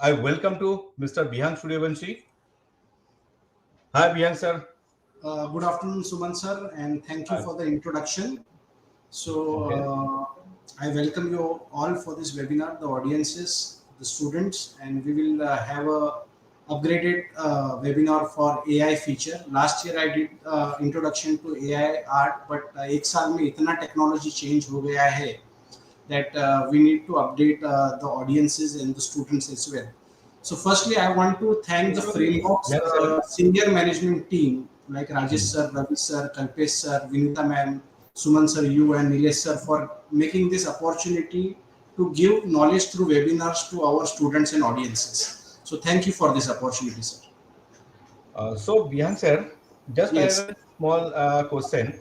I welcome to Mr. Vihang Suryavanshi. Hi, Vihang sir. Good afternoon, Suman sir, and thank you Hi. for the introduction. So, Okay. I welcome you all for this webinar, the audiences, the students, and we will have a upgraded webinar for AI feature. Last year I did introduction to AI art, but एक साल में इतना technology change हो गया है that we need to update the audiences and the students as well. So firstly, I want to thank the Frameworks Yes, sir. senior management team like Rajesh sir, Ravi sir, Kalpesh sir, Vinita ma'am, Suman sir, you and Nilesh sir for making this opportunity to give knowledge through webinars to our students and audiences. So thank you for this opportunity, sir. So Vihang sir, just I have Yes, a small question.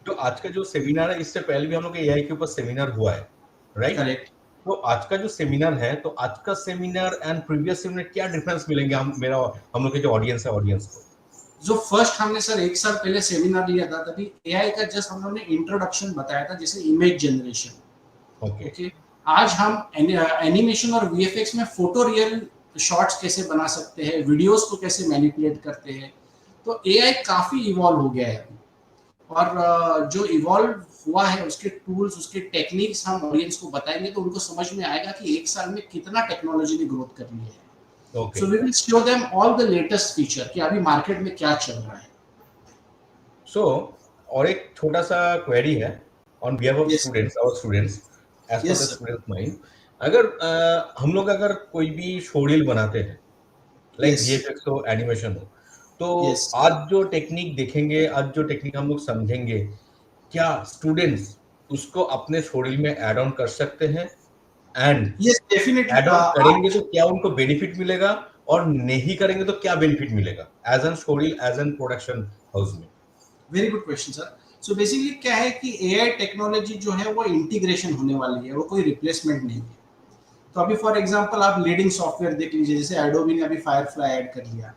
जो आज का जो seminar है, इससे पहले भी हम लोग का एआई के ऊपर सेमिनार हुआ है, राइट? correct. तो आज का जो सेमिनार है, तो आज का सेमिनार एंड प्रीवियस सेमिनार क्या डिफरेंस मिलेंगे हम लोग के जो ऑडियंस है ऑडियंस को? जो फर्स्ट हमने सर एक साल पहले सेमिनार लिया था तभी एआई का जस्ट हम लोगों ने इंट्रोडक्शन बताया था जैसे इमेज जनरेशन ओके. ओके आज हम एनिमेशन और वीएफएक्स में फोटो रियल शॉट्स कैसे बना सकते हैं वीडियोस को कैसे मैनिपुलेट करते हैं तो एआई काफी इवॉल्व हो गया है अभी और जो इवॉल्व हुआ है उसके टूल्स उसके टेक्निक्स हम ऑडियंस को बताएंगे तो उनको समझ में आएगा कि एक साल में कितना टेक्नोलॉजी ने ग्रोथ कर ली है Okay. So we will show them all the latest feature कि अभी मार्केट में क्या चल रहा है. So और एक छोटा सा क्वेरी है on behalf of Yes. students, our students, as per Yes, the sir. students mind. अगर हम लोग अगर कोई भी शो रील बनाते हैं, लाइक Yes. VFX हो, एनिमेशन हो, तो Yes. आज जो टेक्निक देखेंगे, आज जो टेक्निक हम लोग समझेंगे, क्या स्टूडेंट्स उसको अपने शो रील में ऐड ऑन कर सकते हैं? And Yes, definitely. Add on करेंगे तो क्या उनको बेनिफिट मिलेगा और नहीं करेंगे तो क्या बेनिफिट मिलेगा as an story as an production house में? Very good question sir. So basically क्या है कि एआई टेक्नोलॉजी जो है वो इंटीग्रेशन होने वाली है वो कोई रिप्लेसमेंट नहीं है. तो अभी फॉर एग्जांपल आप लीडिंग सॉफ्टवेयर देख लीजिए जैसे एडोबी ने अभी फायरफ्लाई ऐड कर लिया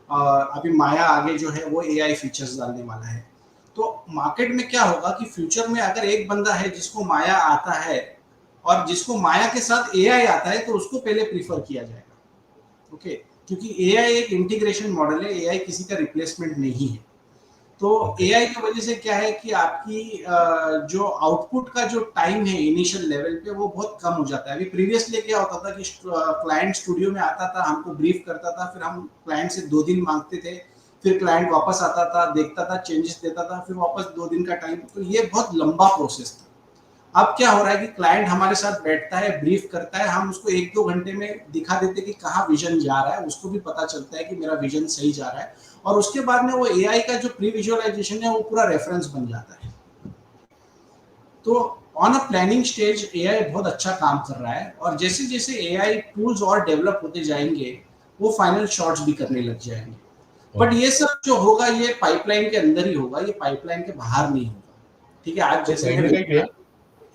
और अभी माया आगे जो है वो एआई फीचर्स डालने वाला है. तो मार्केट में क्या होगा कि फ्यूचर में अगर एक बंदा है जिसको माया आता है और जिसको माया के साथ एआई आता है तो उसको पहले प्रीफर किया जाएगा. ओके क्योंकि एआई एक इंटीग्रेशन मॉडल है एआई किसी का रिप्लेसमेंट नहीं है. तो एआई की वजह से क्या है कि आपकी जो आउटपुट का जो टाइम है इनिशियल लेवल पे वो बहुत कम हो जाता है. अभी प्रीवियसली क्या होता था कि क्लाइंट स्टूडियो में आता था हमको ब्रीफ करता था फिर हम क्लाइंट से 2 दिन मांगते थे फिर क्लाइंट वापस आता था देखता था चेंजेस देता था फिर वापस 2 दिन का टाइम. तो ये बहुत लंबा प्रोसेस था. अब क्या हो रहा है कि क्लाइंट हमारे साथ बैठता है ब्रीफ करता है हम उसको 1-2 घंटे में दिखा देते कि कहाँ विजन जा रहा है उसको भी पता चलता है कि मेरा विजन सही जा रहा है और उसके बाद में वो एआई का जो प्री विजुअलाइजेशन है वो पूरा रेफरेंस बन जाता है. तो on a planning stage AI बहुत अच्छा काम कर रहा है और जैसे जैसे एआई टूल्स और डेवलप होते जाएंगे वो फाइनल शॉट्स भी करने लग जाएंगे. बट ये सब जो होगा ये पाइपलाइन के अंदर ही होगा ये पाइपलाइन के बाहर नहीं होगा. ठीक है आज जैसे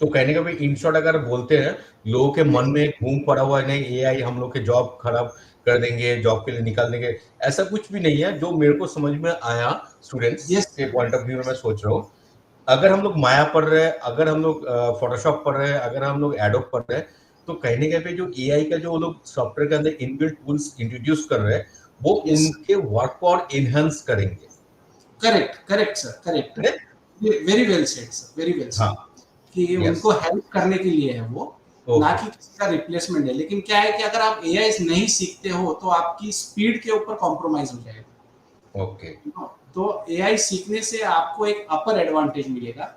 तो कहने का भाई इन शॉर्ट अगर बोलते हैं लोगों के मन में घूम पड़ा हुआ है नहीं एआई हम लोग के जॉब खराब कर देंगे जॉब के लिए निकाल देंगे ऐसा कुछ भी नहीं है. जो मेरे को समझ में आया स्टूडेंट्स के पॉइंट ऑफ व्यू में मैं सोच रहा हूँ अगर हम लोग माया पढ़ रहे हैं अगर हम लोग फोटोशॉप पढ़ रहे हैं अगर हम लोग एडोब पढ़ रहे हैं तो कहने के पे जो एआई का जो वो लोग सॉफ्टवेयर के अंदर इनबिल्ट टूल्स इंट्रोड्यूस कर रहे हैं वो उनके वर्क को और एनहांस करेंगे. Correct sir correct very well said sir very well said कि उनको हेल्प करने के लिए है वो ना कि किसी का रिप्लेसमेंट है. लेकिन क्या है कि अगर आप एआई नहीं सीखते हो तो आपकी स्पीड के ऊपर कॉम्प्रोमाइज हो जाएगा. ओके तो एआई सीखने से आपको एक अपर एडवांटेज मिलेगा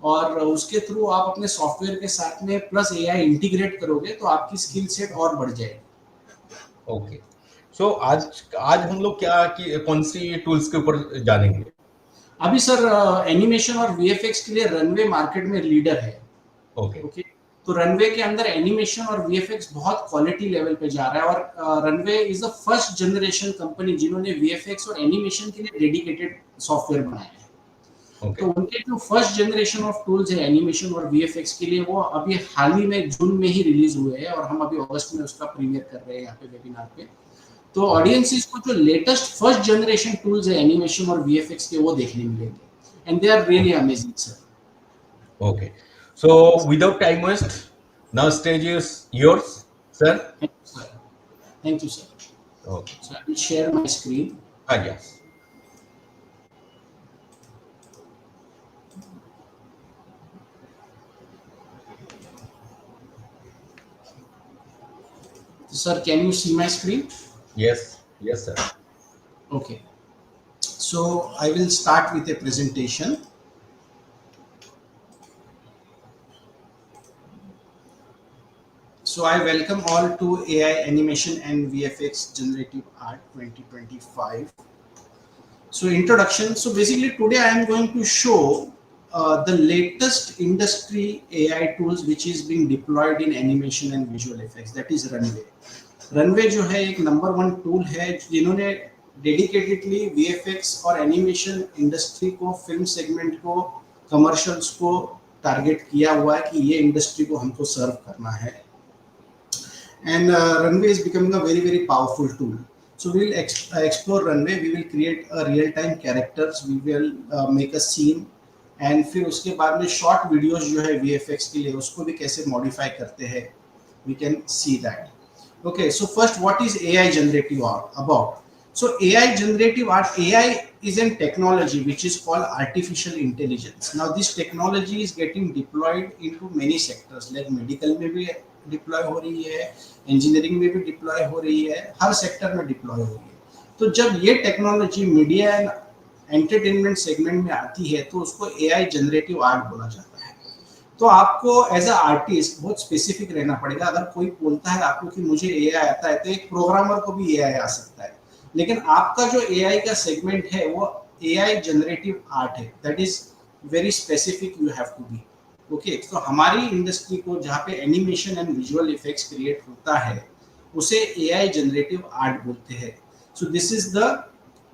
और उसके थ्रू आप अपने सॉफ्टवेयर के साथ में प्लस एआई इंटीग्रेट करोगे तो आपकी स्किल सेट और बढ़ जाएगी. ओके सो आज हम लोग क्या कौन सी टूल्स के ऊपर जानेंगे? अभी सर एनिमेशन और वीएफएक्स के लिए रनवे मार्केट में लीडर है. ओके तो रनवे के अंदर एनिमेशन और वीएफएक्स बहुत क्वालिटी लेवल पे जा रहा है और runway is the first generation company जिन्होंने वीएफएक्स और एनिमेशन के लिए डेडिकेटेड सॉफ्टवेयर बनाया है. तो उनके जो फर्स्ट जनरेशन ऑफ टूल्स है एनिमेशन और वीएफएक्स के लिए वो अभी हाल ही में जून में ही रिलीज हुए हैं और हम अभी अगस्त में उसका प्रीमियर कर रहे हैं यहाँ पे वेबिनार पे. तो ऑडियंसेस को जो लेटेस्ट फर्स्ट जनरेशन टूल्स है एनिमेशन और वीएफएक्स के वो देखने मिलेंगे and they are really amazing sir. Okay so without time waste now stage is yours sir. Thank you, sir. Okay. So I will share my screen. Yes. Sir, can you see my screen? Yes. Yes, sir. Okay. So I will start with a presentation. So I welcome all to AI Animation and VFX Generative Art 2025. So introduction. So basically today I am going to show the latest industry AI tools which is being deployed in animation and visual effects. That is Runway. Runway जो है एक number one tool है जिन्होंने dedicatedly VFX और animation industry को, film segment को, commercials को target किया हुआ है कि ये इंडस्ट्री को हमको सर्व करना है. And Runway is becoming a very powerful tool. So we will explore Runway. We will create a real-time characters. We will make a scene, and फिर उसके बाद में short videos जो है VFX के लिए उसको भी कैसे modify करते हैं. We can see that. Okay, so first, what is AI generative art about? So AI generative art, AI is a technology which is called artificial intelligence. Now this technology is getting deployed into many sectors, like medical में भी deploy हो रही है, engineering में भी deploy हो रही है, हर सेक्टर में डिप्लॉय हो रही है. तो जब ये technology media and entertainment segment में आती है तो उसको एआई जनरेटिव आर्ट बोला जाता है. तो आपको एज अ आर्टिस्ट बहुत स्पेसिफिक रहना पड़ेगा. अगर कोई बोलता है आपको कि मुझे एआई आता है, तो एक प्रोग्रामर को भी एआई आ सकता है, लेकिन आपका जो एआई का सेगमेंट है वो एआई जनरेटिव आर्ट है. That is very specific you have to be. Okay, तो हमारी इंडस्ट्री को जहाँ पे animation and visual effects create होता है उसे एआई जनरेटिव आर्ट बोलते हैं. So this is the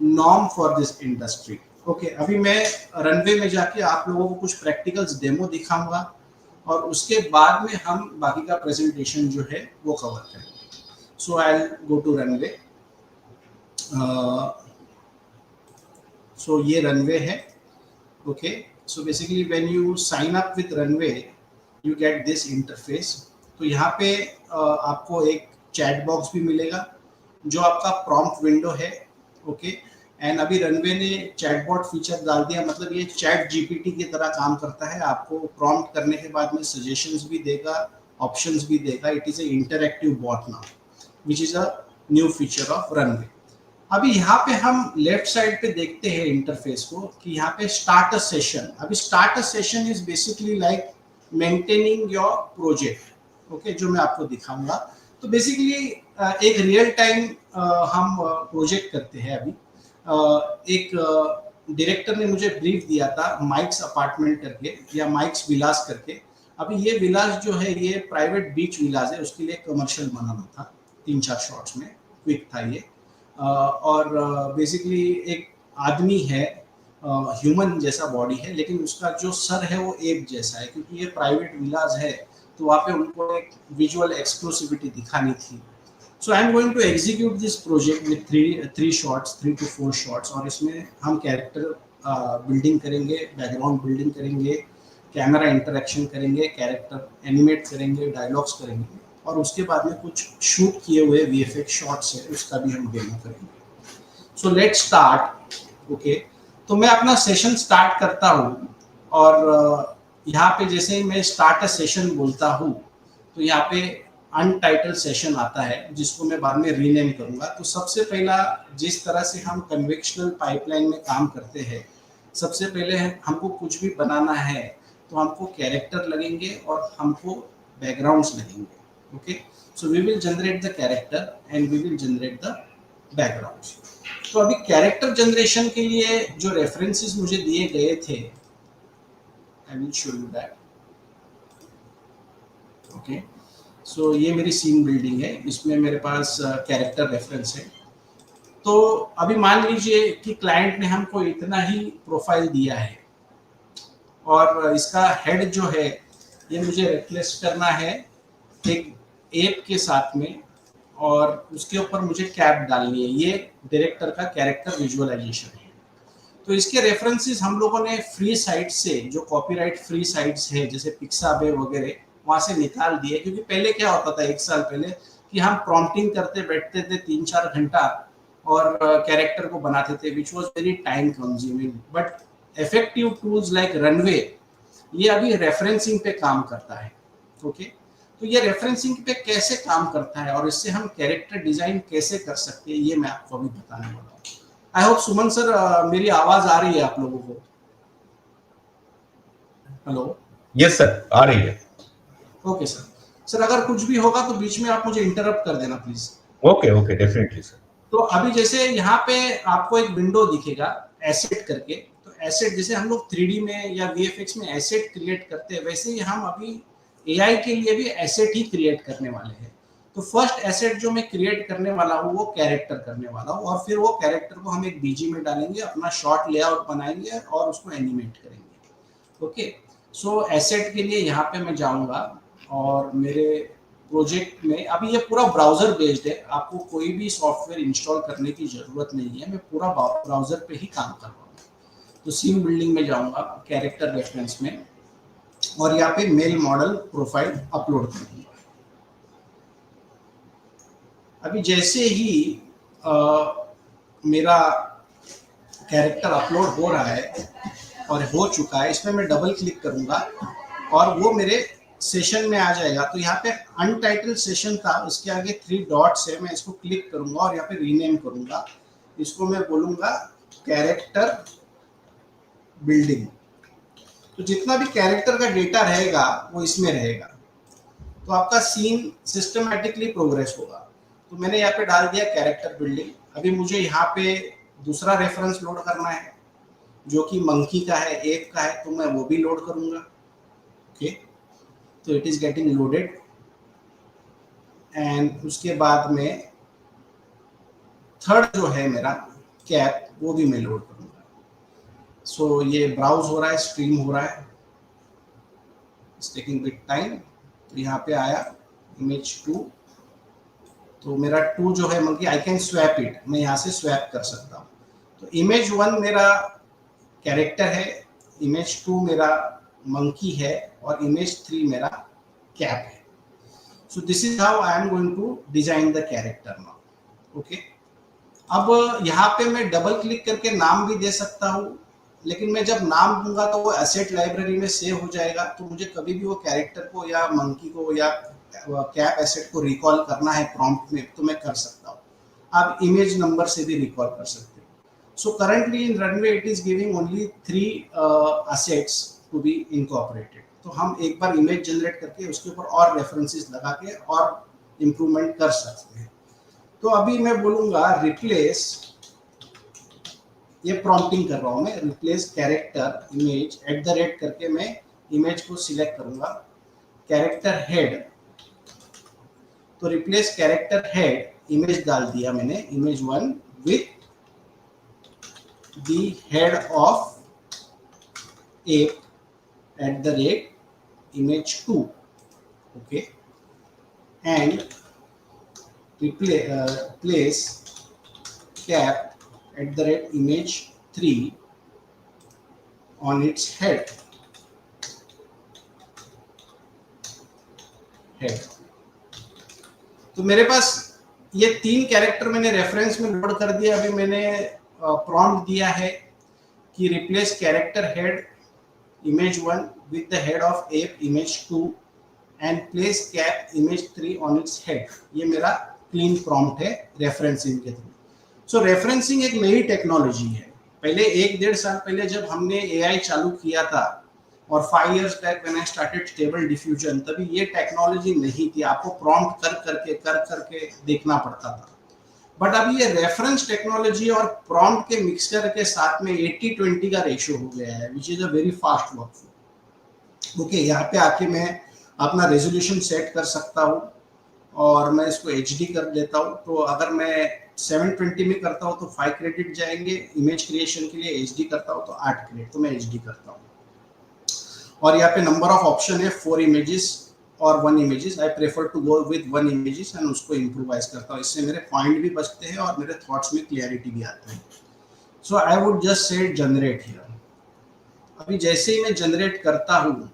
norm for this industry. Okay, अभी मैं रनवे में जाके आप लोगों को कुछ प्रैक्टिकल्स डेमो दिखाऊंगा और उसके बाद में हम बाकी का प्रेजेंटेशन जो है वो कवर करेंगे. So I will go to Runway. सो ये रनवे है. Okay, so basically when you sign up with Runway you get this interface. तो यहाँ पे आपको एक चैट बॉक्स भी मिलेगा जो आपका प्रॉम्प्ट विंडो है. ओके, एंड अभी रनवे ने चैटबॉट फीचर डाल दिया, मतलब ये चैट जीपीटी की तरह काम करता है. आपको प्रॉम्प्ट करने के बाद में सजेशंस भी देगा, ऑप्शंस भी देगा. It is a interactive bot now which is a new feature of Runway. अभी यहाँ पे हम लेफ्ट साइड पे देखते हैं इंटरफेस को कि यहाँ पे स्टार्ट अ सेशन. अभी start a session is basically like maintaining your project. Okay, जो मैं आपको दिखाऊंगा. तो बेसिकली एक रियल टाइम हम प्रोजेक्ट करते हैं. अभी एक डायरेक्टर ने मुझे ब्रीफ दिया था माइक्स अपार्टमेंट करके या माइक्स विलास करके. अभी ये विलास जो है ये प्राइवेट बीच विलास है, उसके लिए कमर्शियल बनाना था. 3-4 शॉट्स में क्विक था ये. और बेसिकली एक आदमी है, ह्यूमन जैसा बॉडी है, लेकिन उसका जो सर है वो एप जैसा है. क्योंकि ये प्राइवेट विलाज है तो वहाँ पे उनको एक विजुअल एक्सक्लूसिविटी दिखानी थी. So I am going to execute this project with 3 shots, 3 to 4 shots. और इसमें हम कैरेक्टर बिल्डिंग करेंगे, बैकग्राउंड बिल्डिंग करेंगे, कैमरा इंटरेक्शन करेंगे, कैरेक्टर एनिमेट करेंगे, डायलॉग्स करेंगे, और उसके बाद में कुछ शूट किए हुए वीएफएक्स शॉट्स है उसका भी हम डेमो करेंगे. So let's start. ओके, तो मैं अपना सेशन स्टार्ट करता हूँ और यहाँ पे जैसे ही मैं स्टार्ट अ सेशन बोलता हूँ तो यहाँ पे अनटाइटल सेशन आता है जिसको मैं बाद में रीनेम करूँगा. तो सबसे पहला जिस तरह से हम कन्वेंशनल पाइपलाइन में काम करते हैं, सबसे पहले हमको कुछ भी बनाना है तो हमको कैरेक्टर लगेंगे और हमको बैकग्राउंड्स लगेंगे. Okay, so we will generate the character and we will generate the backgrounds. तो अभी कैरेक्टर जनरेशन के लिए जो रेफरेंसेस मुझे दिए गए थे, I will show you that. Okay, so ये मेरी सीन बिल्डिंग है, इसमें मेरे पास कैरेक्टर रेफरेंस है. तो अभी मान लीजिए कि क्लाइंट ने हमको इतना ही प्रोफाइल दिया है और इसका हेड जो है ये मुझे रिप्लेस करना है एक एप के साथ में, और उसके ऊपर मुझे कैप डालनी है. ये डायरेक्टर का कैरेक्टर विजुअलाइजेशन है. तो इसके रेफरेंसेस हम लोगों ने फ्री साइट से, जो कॉपीराइट फ्री साइट्स है जैसे पिक्सार वगैरह, वहाँ से निकाल दिए. क्योंकि पहले क्या होता था, 1 साल पहले कि हम प्रॉम्प्टिंग करते बैठते थे 3-4 घंटा और कैरेक्टर को बनाते थे, which was very time consuming. But effective tools like runway ये अभी रेफरेंसिंग पे काम करता है। ओके, तो ये रेफरेंसिंग पे कैसे काम करता है और इससे हम कैरेक्टर डिजाइन कैसे कर सकते हैं, ये मैं आपको अभी बताने वाला हूँ। आई होप सुमन सर मेरी आवाज आ रही है आप लोगों को? हेलो? यस सर, आ रही है। Okay sir. सर अगर कुछ भी होगा तो बीच में आप मुझे इंटरप्ट कर देना please. Okay okay, definitely sir. तो अभी जैसे यहाँ पे आपको एक विंडो दिखेगा एसेट करके, तो एसेट जैसे हम लोग 3D में या VFX में एसेट क्रिएट करते हैं, वैसे ही हम अभी AI के लिए भी एसेट ही क्रिएट करने वाले हैं। तो फर्स्ट एसेट जो मैं क्रिएट करने वाला हूँ वो कैरेक्टर करने वाला हूँ, और फिर वो कैरेक्टर को हम एक बीजी में डालेंगे, अपना शॉर्ट लेआउट बनाएंगे और उसको एनिमेट करेंगे। ओके, सो एसेट के लिए यहाँ पे मैं जाऊँगा और मेरे प्रोजेक्ट में अभी ये पूरा ब्राउजर बेस्ड है, आपको कोई भी सॉफ्टवेयर इंस्टॉल करने की जरूरत नहीं है, मैं पूरा ब्राउजर पे ही काम कर रहा हूँ। तो सीन बिल्डिंग में जाऊंगा, कैरेक्टर रेफरेंस में, और यहाँ पे मेल मॉडल प्रोफाइल अपलोड कर दूंगा। अभी जैसे ही मेरा कैरेक्टर अपलोड हो रहा है और हो चुका है, इसमें मैं डबल क्लिक करूंगा और वो मेरे सेशन में आ जाएगा। तो यहाँ पे अनटाइटल सेशन था, इसके आगे 3 डॉट्स है, मैं इसको क्लिक करूंगा और यहाँ पे रीनेम करूंगा। इसको मैं बोलूंगा कैरेक्टर बिल्डिंग। तो जितना भी कैरेक्टर का डेटा रहेगा वो इसमें रहेगा, तो आपका सीन सिस्टमैटिकली प्रोग्रेस होगा। तो मैंने यहाँ पे डाल दिया कैरेक्टर बिल्डिंग। अभी मुझे यहाँ पे दूसरा रेफरेंस लोड करना है जो कि मंकी का है, एप का है, तो मैं वो भी लोड करूंगा। ओके, तो it is getting loaded, and उसके बाद में थर्ड जो है मेरा कैप, वो भी मैं लोड करूंगा। सो ये ब्राउज हो रहा है, स्ट्रीम हो रहा है, इट्स टेकिंग बिट टाइम। तो यहाँ पे आया इमेज 2, तो मेरा 2 जो है monkey, I can swap it, मैं यहाँ से स्वैप कर सकता हूँ। तो इमेज 1 मेरा कैरेक्टर है, इमेज 2 मेरा मंकी है, और इमेज 3 मेरा कैप है। So this is how I am going to design the character now. Okay. अब यहाँ पे मैं डबल क्लिक करके नाम भी दे सकता हूँ, लेकिन मैं जब नाम दूंगा तो वो एसेट लाइब्रेरी में सेव हो जाएगा, तो मुझे कभी भी वो कैरेक्टर को या मंकी को या कैप एसेट को रिकॉल करना है प्रॉम्प्ट में, तो मैं कर सकता हूँ। आप इमेज नंबर से भी रिकॉल कर सकते हो। So currently in Runway it is giving only 3 assets to be incorporated. तो हम एक बार इमेज जनरेट करके उसके ऊपर और रेफरेंसेस लगा के और इम्प्रूवमेंट कर सकते हैं। तो अभी मैं बोलूंगा रिप्लेस, ये प्रॉम्प्टिंग कर रहा हूं मैं, रिप्लेस कैरेक्टर इमेज @ करके मैं इमेज को सिलेक्ट करूंगा, कैरेक्टर हेड। तो रिप्लेस कैरेक्टर हेड इमेज डाल दिया मैंने, image 1 with the head of app @ image 2. Okay, and place cap @ image 3 on its head. तो मेरे पास ये 3 कैरेक्टर मैंने रेफरेंस में लोड कर दिया। अभी मैंने प्रॉम्प्ट दिया है कि replace character head image 1 with the head of ape image 2 and place cap image 3 on its head। ये मेरा क्लीन प्रॉम्प्ट है रेफरेंसिंग के थ्रू। सो रेफरेंसिंग एक नई टेक्नोलॉजी है। पहले 1-1.5 साल पहले जब हमने AI चालू किया था, और 5 years back when I started stable diffusion, तभी ये टेक्नोलॉजी नहीं थी, आपको प्रॉम्प्ट कर करके देखना पड़ता था। बट अभी ये रेफरेंस टेक्नोलॉजी और प्रॉम्प्ट के मिक्सचर के साथ में 80-20 का रेशियो हो गया है, विच is a very fast workflow. Okay, यहाँ पे आके मैं अपना रेजोल्यूशन सेट कर सकता हूँ और मैं इसको HD कर देता हूँ। तो अगर मैं 720 में करता हूँ तो 5 क्रेडिट जाएंगे, इमेज क्रिएशन के लिए HD करता हूँ तो 8 क्रेडिट, तो मैं HD करता हूँ। और यहाँ पे नंबर ऑफ ऑप्शन है, 4 इमेजेस और 1 images. I prefer to go with 1 images and उसको इम्प्रोवाइज करता हूँ, इससे मेरे पॉइंट भी बचते हैं और मेरे थॉट्स में क्लियरिटी भी आती है। So I would just say generate here. अभी जैसे ही मैं जनरेट करता हूँ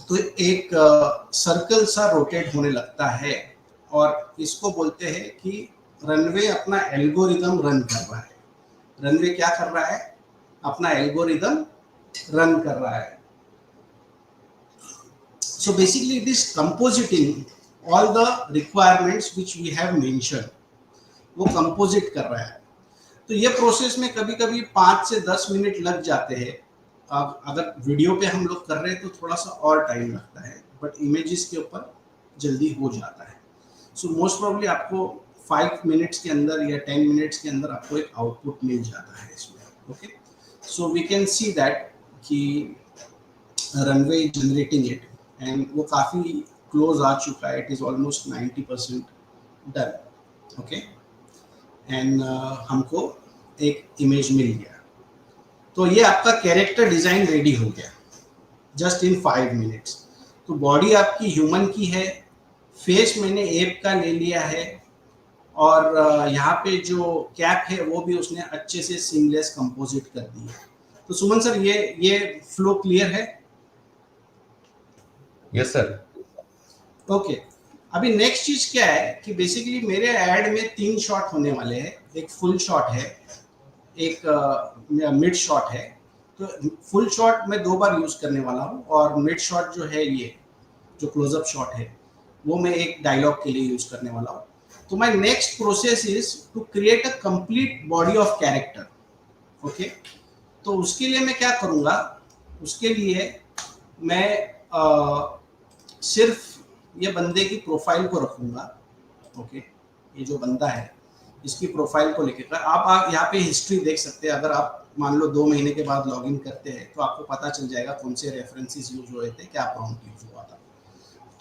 तो एक सर्कल सा रोटेट होने लगता है और इसको बोलते हैं कि रनवे अपना एल्गोरिदम रन कर रहा है। रनवे क्या कर रहा है? अपना एल्गोरिदम रन कर रहा है। So basically it is compositing all the requirements which we have mentioned, वो कंपोजिट कर रहा है। तो ये प्रोसेस में कभी कभी 5 से 10 मिनट लग जाते हैं। अब अगर वीडियो पे हम लोग कर रहे हैं तो थोड़ा सा और टाइम लगता है, बट इमेजेस के ऊपर जल्दी हो जाता है। सो मोस्ट प्रोबेबली आपको 5 मिनट्स के अंदर या 10 मिनट्स के अंदर आपको एक आउटपुट मिल जाता है इसमें। Okay, so we can see that कि Runway is generating it and वो काफ़ी क्लोज आ चुका है। It is almost 90% done. Okay, and हमको एक इमेज मिल गया। तो ये आपका कैरेक्टर डिज़ाइन रेडी हो गया जस्ट इन 5 मिनट्स। तो बॉडी आपकी ह्यूमन की है, फेस मैंने एप का ले लिया है, और यहाँ पे जो कैप है वो भी उसने अच्छे से सीमलेस कंपोजिट कर दी है। तो सुमन सर, ये फ्लो क्लियर है? Yes sir. ओके, अभी नेक्स्ट चीज क्या है कि बेसिकली मेरे ऐड में 3 शॉट होने वाले हैं। एक फुल शॉट है, एक मिड शॉट है। तो फुल शॉट मैं 2 बार यूज करने वाला हूँ, और मिड शॉट जो है, ये जो क्लोजअप शॉट है, वो मैं एक डायलॉग के लिए यूज करने वाला हूँ। तो my next process is to create a complete body of character. Okay, तो उसके लिए मैं क्या करूँगा? उसके लिए मैं सिर्फ ये बंदे की प्रोफाइल को रखूंगा। ओके, ये जो बंदा है इसकी प्रोफाइल को लेकर आप यहाँ पे हिस्ट्री देख सकते हैं। अगर आप मान लो 2 महीने के बाद लॉगिन करते हैं तो आपको पता चल जाएगा कौन से रेफरेंसेस यूज हुए थे, क्या प्रॉम्प्ट यूज हुआ था।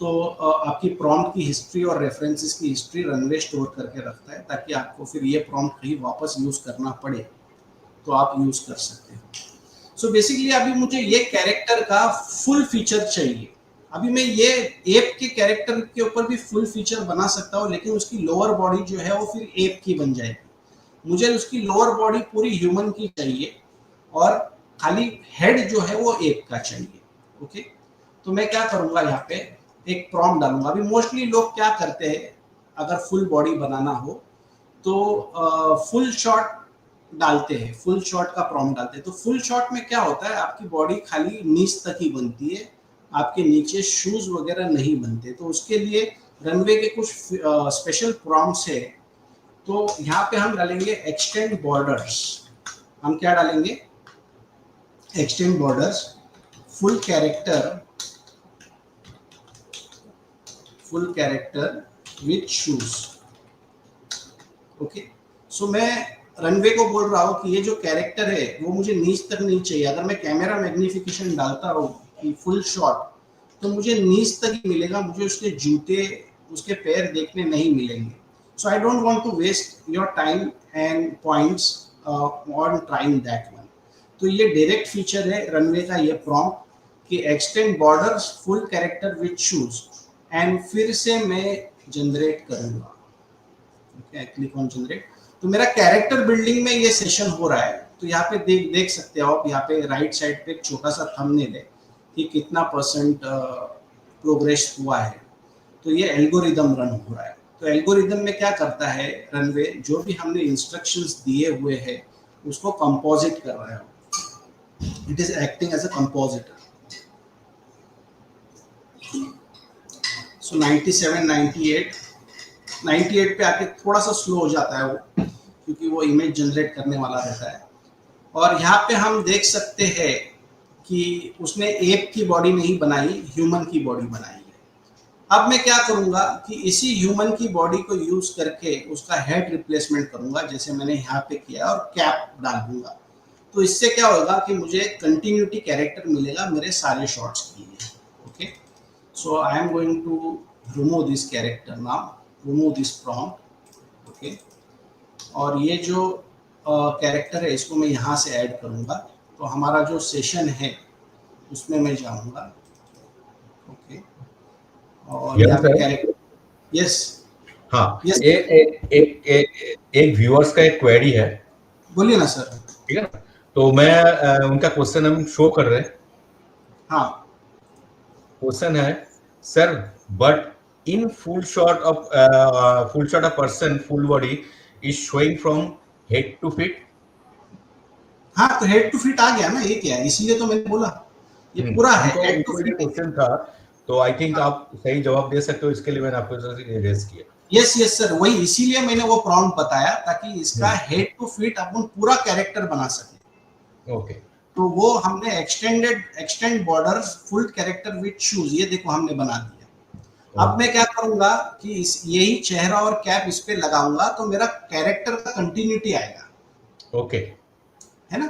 तो आपकी प्रॉम्प्ट की हिस्ट्री और रेफरेंसेस की हिस्ट्री रनवे स्टोर करके रखता है, ताकि आपको फिर ये प्रॉम्प्ट कहीं वापस यूज करना पड़े तो आप यूज कर सकते हो। सो बेसिकली अभी मुझे ये कैरेक्टर का फुल फीचर चाहिए। अभी मैं ये एप के कैरेक्टर के ऊपर भी फुल फीचर बना सकता हूँ, लेकिन उसकी लोअर बॉडी जो है वो फिर एप की बन जाएगी। मुझे उसकी लोअर बॉडी पूरी ह्यूमन की चाहिए, और खाली हेड जो है वो एप का चाहिए। ओके, तो मैं क्या करूंगा, यहाँ पे एक प्रॉम्प्ट डालूंगा। अभी मोस्टली लोग क्या करते हैं, अगर फुल बॉडी बनाना हो तो फुल शॉट डालते हैं, फुल शॉट का प्रॉम्प्ट डालते हैं। तो फुल शॉट में क्या होता है, आपकी बॉडी खाली नीच तक ही बनती है, आपके नीचे शूज वगैरह नहीं बनते। तो उसके लिए रनवे के कुछ स्पेशल प्रॉम्प्ट्स है। तो यहाँ पे हम डालेंगे एक्सटेंड बॉर्डर्स। हम क्या डालेंगे? Extend borders, full character with shoes. Okay, so मैं रनवे को बोल रहा हूँ कि ये जो कैरेक्टर है वो मुझे नीच तक नहीं चाहिए। अगर मैं कैमरा मैग्निफिकेशन डालता हूँ कि फुल शॉट, तो मुझे नीच तक ही मिलेगा, मुझे उसके जूते, उसके पैर देखने नहीं मिलेंगे। So I don't want to waste your time and points on trying that one. तो ये डायरेक्ट फीचर है रनवे का, ये प्रॉम्प्ट कि extend borders full character with shoes, and फिर से मैं जनरेट करूंगा। Okay, click on generate. तो मेरा कैरेक्टर बिल्डिंग में ये सेशन हो रहा है। तो यहाँ पे देख सकते हो आप, यहाँ पे राइट साइड पे एक छोटा सा थंबनेल है कि कितना % प्रोग्रेस हुआ है। तो ये एल्गोरिदम रन हो रहा है। तो एल्गोरिदम में क्या करता है रनवे, जो भी हमने इंस्ट्रक्शंस दिए हुए हैं उसको कंपोजिट कर रहा है। It is acting as a compositor. So 97, 98 पे आके थोड़ा सा स्लो हो जाता है वो, क्योंकि वो इमेज जनरेट करने वाला रहता है। और यहाँ पे हम देख सकते हैं कि उसने एप की बॉडी नहीं बनाई, ह्यूमन की बॉडी बनाई है। अब मैं क्या करूंगा कि इसी ह्यूमन की बॉडी को यूज करके उसका हेड रिप्लेसमेंट करूंगा, जैसे मैंने यहाँ पे किया, और कैप डाल दूंगा। तो इससे क्या होगा कि मुझे कंटिन्यूटी कैरेक्टर मिलेगा मेरे सारे शॉट्स के लिए। Okay, so I am going to remove this character now, remove this prompt. Okay, और ये जो कैरेक्टर है इसको मैं यहाँ से ऐड करूँगा। तो हमारा जो सेशन है उसमें मैं जाऊँगा। ओके, और यहाँ पे कैरेक्टर, यस, हाँ, यस, एक व्यूअर्स का एक क्वेरी है। बोलिए ना सर। ठीक है ना, तो मैं उनका क्वेश्चन हम शो कर रहे हैं। हाँ, क्वेश्चन है, sir but in full shot of person full body is showing from head to feet. हाँ तो हेड टू फीट आ गया ना, ये क्या है, इसीलिए तो मैंने बोला ये पूरा है हमको हेड टू ऊपर ये फीट। क्वेश्चन था, तो आई थिंक आप सही जवाब दे सकते हो, इसके लिए मैंने आपको रेस किया। यस यस सर, वही इसीलिए मैंने वो प्रॉम्प्ट बताया ताकि इसका हम्म। हेड टू फीट अपन पूरा कैरेक्टर बना सके। ओके। तो वो हमने extend borders full character with shoes, ये देखो हमने बना दिया। अब मैं क्या करूंगा कि यही चेहरा और कैप इस पे लगाऊंगा तो मेरा कैरेक्टर का कंटिन्यूटी आएगा। ओके। है ना।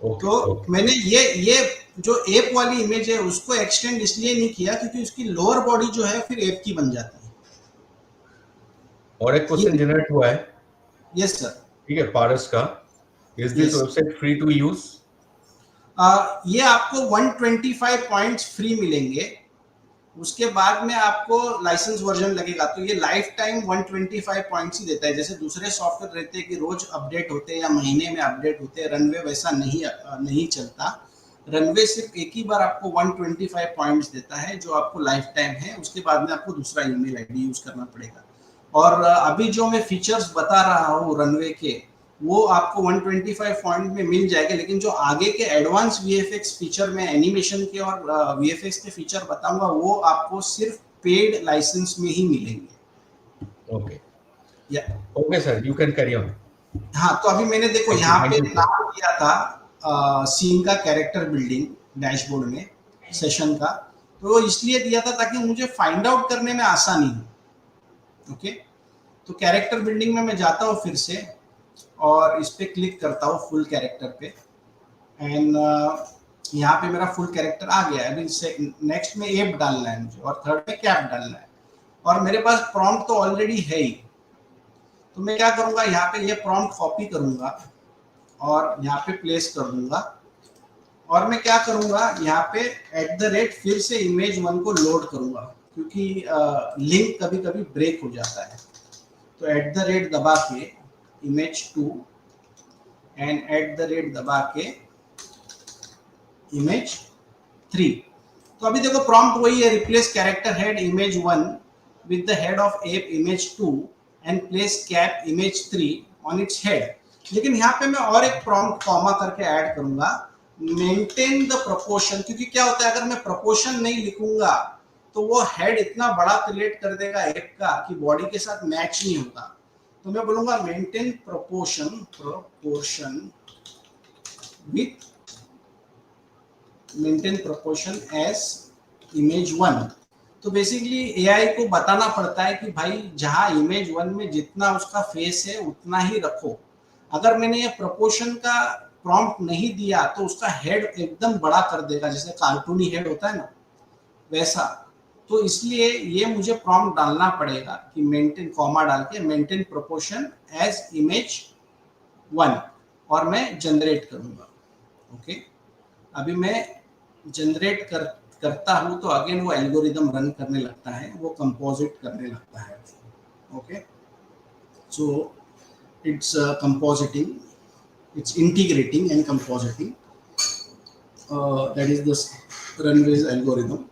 ओके। तो ओके। मैंने ये जो एप वाली इमेज है उसको एक्सटेंड इसलिए नहीं किया क्योंकि उसकी लोअर बॉडी जो है फिर एप की बन जाती है। और एक क्वेश्चन ये जनरेट हुआ है। Yes sir. ठीक है, पारस का, is this yes, website free to use? ये आपको 125 पॉइंट्स फ्री मिलेंगे, उसके बाद में आपको लाइसेंस वर्जन लगेगा। तो ये लाइफ टाइम 125 पॉइंट्स ही देता है। जैसे दूसरे सॉफ्टवेयर रहते हैं कि रोज अपडेट होते हैं या महीने में अपडेट होते हैं, रनवे वैसा नहीं चलता। रनवे सिर्फ एक ही बार आपको 125 पॉइंट्स देता है जो आपको लाइफ टाइम है, उसके बाद में आपको दूसरा ईमेल आईडी यूज करना पड़ेगा। और अभी जो मैं फीचर्स बता रहा हूँ रनवे के, वो आपको 125 पॉइंट में मिल जाएगा, लेकिन जो आगे के एडवांस वीएफएक्स फीचर में एनिमेशन के और वीएफएक्स के फीचर बताऊंगा वो आपको सिर्फ पेड लाइसेंस में ही मिलेंगे। ओके। या okay sir, you can carry on. हाँ, तो अभी मैंने देखो थैंक यू, यहाँ थैंक पे यू सर। नाम दिया था सीन का कैरेक्टर बिल्डिंग डैशबोर्ड में सेशन का, तो वो इसलिए दिया था ताकि मुझे फाइंड आउट करने में आसानी हो। ओके, तो कैरेक्टर बिल्डिंग में मैं जाता हूँ फिर से और इस पे क्लिक करता हूँ फुल कैरेक्टर पे, एंड यहाँ पे मेरा फुल कैरेक्टर आ गया है। अभी नेक्स्ट में एप डालना है मुझे और थर्ड में कैप डालना है, और मेरे पास प्रॉम्प्ट तो ऑलरेडी है ही। तो मैं क्या करूँगा, यहाँ पे ये प्रॉम्प्ट कॉपी करूँगा और यहाँ पे प्लेस कर दूंगा, और मैं क्या करूँगा यहाँ पे @ फिर से इमेज 1 को लोड करूँगा क्योंकि लिंक कभी कभी ब्रेक हो जाता है। तो @ दबा के इमेज 2 एंड @ दबा के इमेज 3। तो अभी देखो प्रॉम्प्ट वही है, replace character head image 1 with the head of app image 2 and place cap image 3 on its head. लेकिन यहाँ पे मैं और एक प्रॉम्प्ट कॉमा करके ऐड करूंगा, मेंटेन द प्रोपोर्शन, क्योंकि क्या होता है अगर मैं प्रोपोर्शन नहीं लिखूंगा तो वो हेड इतना बड़ा क्रिएट कर देगा एप का कि बॉडी के साथ मैच नहीं होगा। तो मैं बोलूंगा maintain proportion with maintain proportion as image 1। तो बेसिकली एआई को बताना पड़ता है कि भाई जहां इमेज 1 में जितना उसका फेस है उतना ही रखो। अगर मैंने ये प्रोपोर्शन का प्रॉम्प्ट नहीं दिया तो उसका हेड एकदम बड़ा कर देगा, जैसे कार्टूनी हेड होता है ना वैसा। तो इसलिए ये मुझे प्रॉम्प्ट डालना पड़ेगा कि मेंटेन, कॉमा डाल के मेंटेन प्रोपोर्शन एज इमेज 1, और मैं जनरेट करूंगा। ओके, अभी मैं जनरेट करता हूं तो अगेन वो एल्गोरिदम रन करने लगता है, वो कंपोजिट करने लगता है। Okay, so it's compositing, it's integrating and compositing, that is the runways algorithm।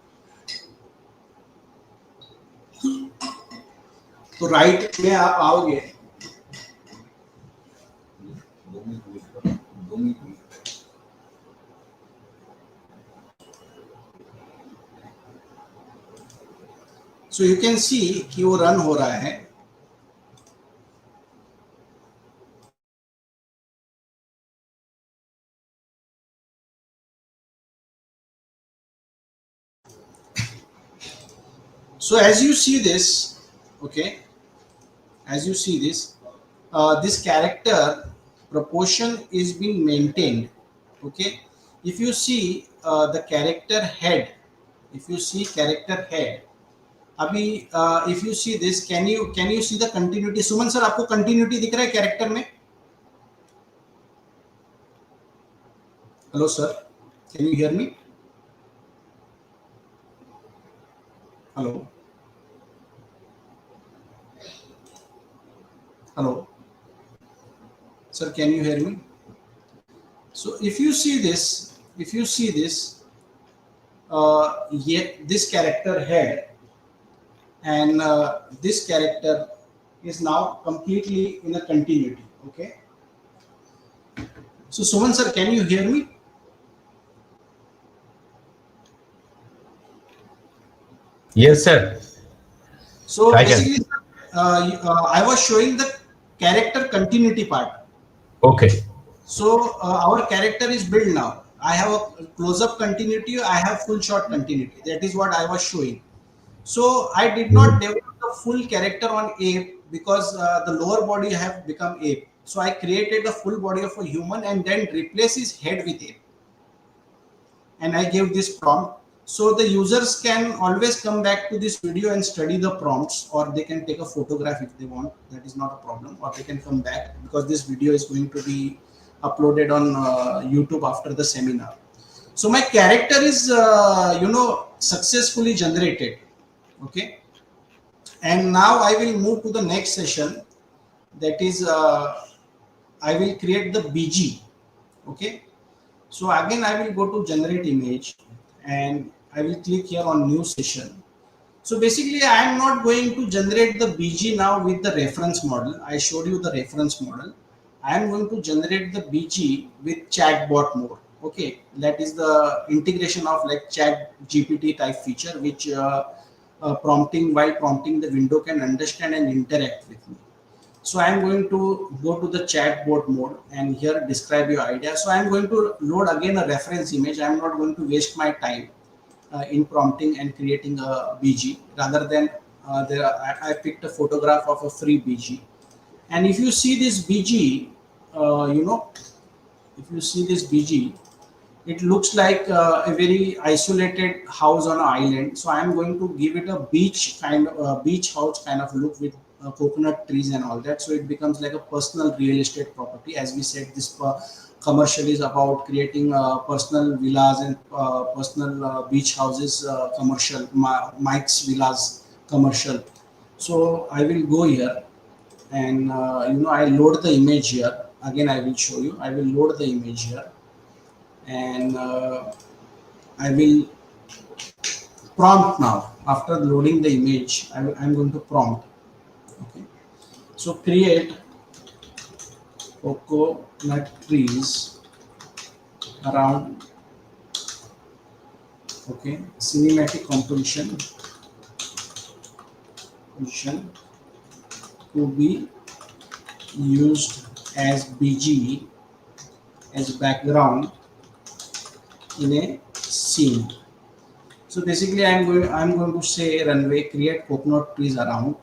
तो राइट में आप आओगे, सो यू कैन सी कि वो रन हो रहा है। So as you see this, okay, as you see this, this character proportion is being maintained। Okay, if you see the character head, if you see character head, अभी if you see this, can you see the continuity? Suman sir आपको continuity दिख रहा है character में? Hello sir, can you hear me? Hello hello sir, can you hear me? So if you see this, this character head and this character is now completely in a continuity. Okay. So Suman sir, can you hear me? Yes, sir. So I can. basically, I was showing the character continuity part. Okay. So our character is built now. I have a close-up continuity. I have full shot continuity. That is what I was showing. So I did not Mhm. develop the full character on ape because the lower body have become ape. So I created the full body of a human and then replace his head with ape. And I gave this prompt. So the users can always come back to this video and study the prompts, or they can take a photograph if they want. That is not a problem. Or they can come back because this video is going to be uploaded on YouTube after the seminar. So my character is, successfully generated. Okay. And now I will move to the next session. That is, I will create the BG. Okay. So again, I will go to generate image and I will click here on new session. So basically, I am not going to generate the BG now with the reference model. I showed you the reference model. I am going to generate the BG with chatbot mode. Okay, that is the integration of like chat GPT type feature, which while prompting the window can understand and interact with me. So I'm going to go to the chatbot mode and here describe your idea. So I'm going to load again a reference image. I'm not going to waste my time in prompting and creating a BG. Rather than I picked a photograph of a free BG. And if you see this BG, uh, you know, if you see this BG, it looks like a very isolated house on an island. So I'm going to give it a beach house kind of look with coconut trees and all that. So it becomes like a personal real estate property. As we said, this commercial is about creating personal villas and personal beach houses. Commercial Mike's Villas commercial. So I will go here and I load the image here. Again, I will show you. I will load the image here and I will prompt now. After loading the image, I'm going to prompt. Okay. So create coconut trees around. Okay. Cinematic composition to be used as BG as background in a scene. So basically, I'm going to say runway create coconut trees around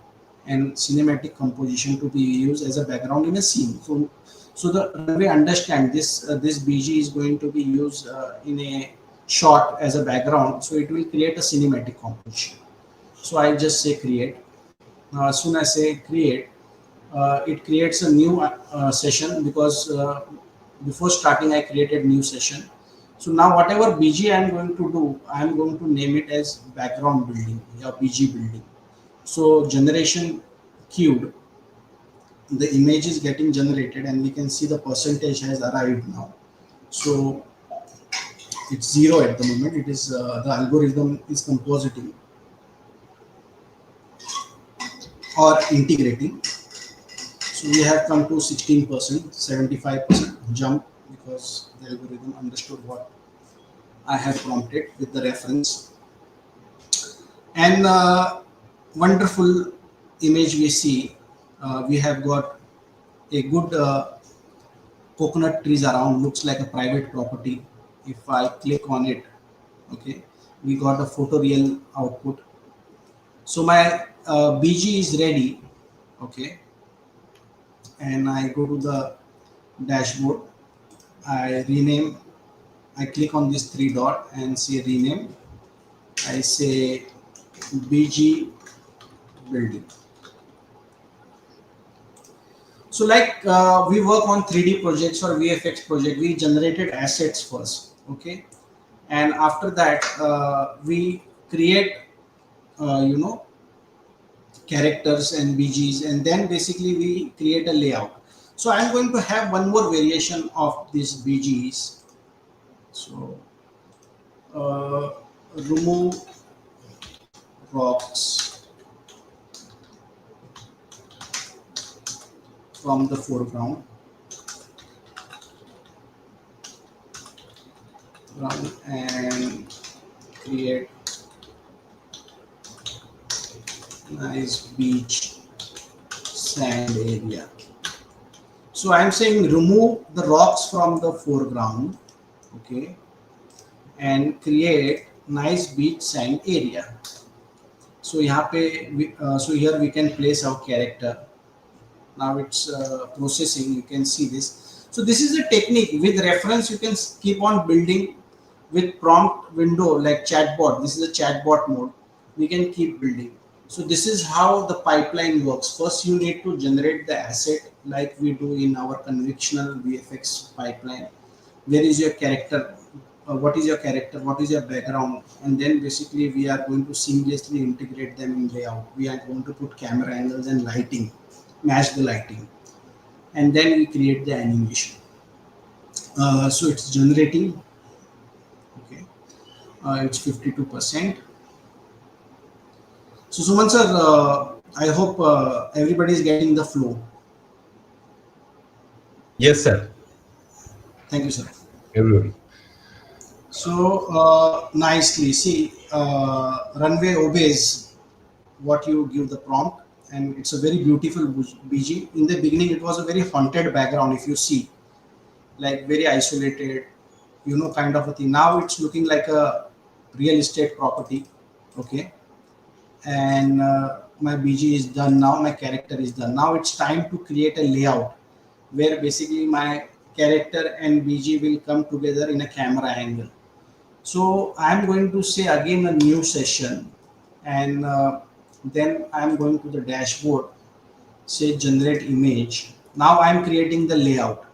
and cinematic composition to be used as a background in a scene. So the runway understand this BG is going to be used in a shot as a background. So it will create a cinematic composition. So I just say create. Now as soon as I say create, it creates a new session because before starting I created new session. So now whatever BG I am going to do, I am going to name it as background building or BG building. So generation queued, the image is getting generated and we can see the percentage has arrived now. So it's 0 at the moment. It is the algorithm is compositing or integrating. So we have come to 16%, 75% jump because the algorithm understood what I have prompted with the reference. And wonderful image we see. We have got a good coconut trees around, looks like a private property. If I click on it, okay, we got a photoreal output. So my BG is ready, okay, and I go to the dashboard. I rename. I click on this three dot and say rename. I say BG building. So like we work on 3D projects or VFX project, we generated assets first, okay, and after that we create you know characters and BGs, and then basically we create a layout. So I'm going to have one more variation of these BGs. So uh, remove rocks from the foreground and create nice beach sand area. So I am saying remove the rocks from the foreground, okay, and create nice beach sand area. So so here we can place our character. Now it's processing. You can see this. So this is a technique with reference. You can keep on building with prompt window like chatbot. This is a chatbot mode. We can keep building. So this is how the pipeline works. First, you need to generate the asset like we do in our conventional VFX pipeline. Where is your character? What is your character? What is your background? And then basically we are going to seamlessly integrate them in layout. We are going to put camera angles and lighting, match the lighting, and then we create the animation. So it's generating. Okay, it's 52%. So Suman sir, I hope everybody is getting the flow. Yes, sir. Thank you, sir. Everybody. So nicely, see, runway obeys what you give the prompt, and it's a very beautiful BG. In the beginning, it was a very haunted background. If you see, like very isolated, kind of a thing. Now it's looking like a real estate property. Okay, and my BG is done now. My character is done. Now it's time to create a layout where basically my character and BG will come together in a camera angle. So I'm going to say again a new session, and then I'm going to the dashboard, say generate image. Now I'm creating the layout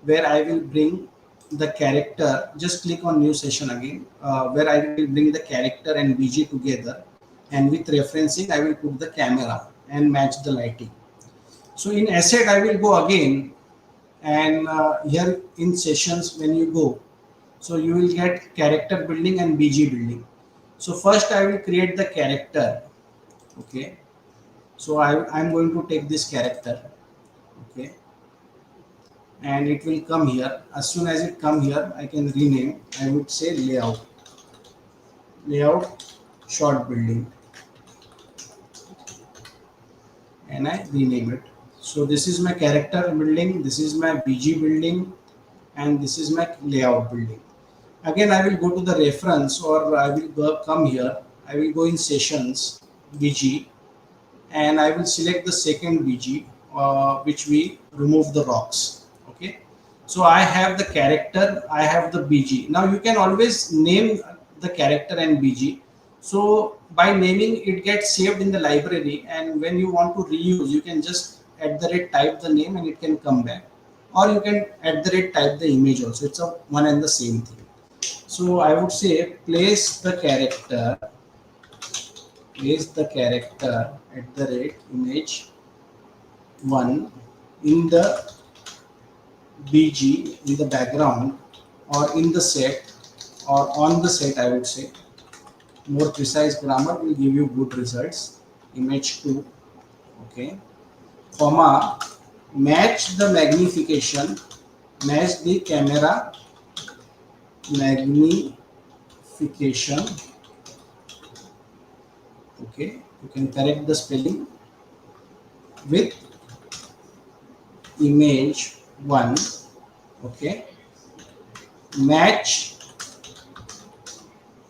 where I will bring the character. Just click on new session again, where I will bring the character and BG together, and with referencing I will put the camera and match the lighting. So in asset I will go again, and here in sessions when you go, so you will get character building and BG building. So first I will create the character. Okay, so I'm going to take this character. Okay, and it will come here. As soon as it come here, I can rename. I would say layout short building, and I rename it. So this is my character building, this is my BG building, and this is my layout building. Again I will go to the reference, or I will come here. I will go in sessions BG, and I will select the second BG, which we remove the rocks. Okay, so I have the character, I have the BG. Now you can always name the character and BG. So by naming, it gets saved in the library, and when you want to reuse, you can just type the name and it can come back, or you can type the image also. It's a one and the same thing. So I would say place the character @image1 in the BG, in the background, or in the set, or on the set. I would say more precise grammar will give you good results. Image2, okay, comma, match the magnification, match the camera magnification. Okay, you can correct the spelling with image1. Okay, match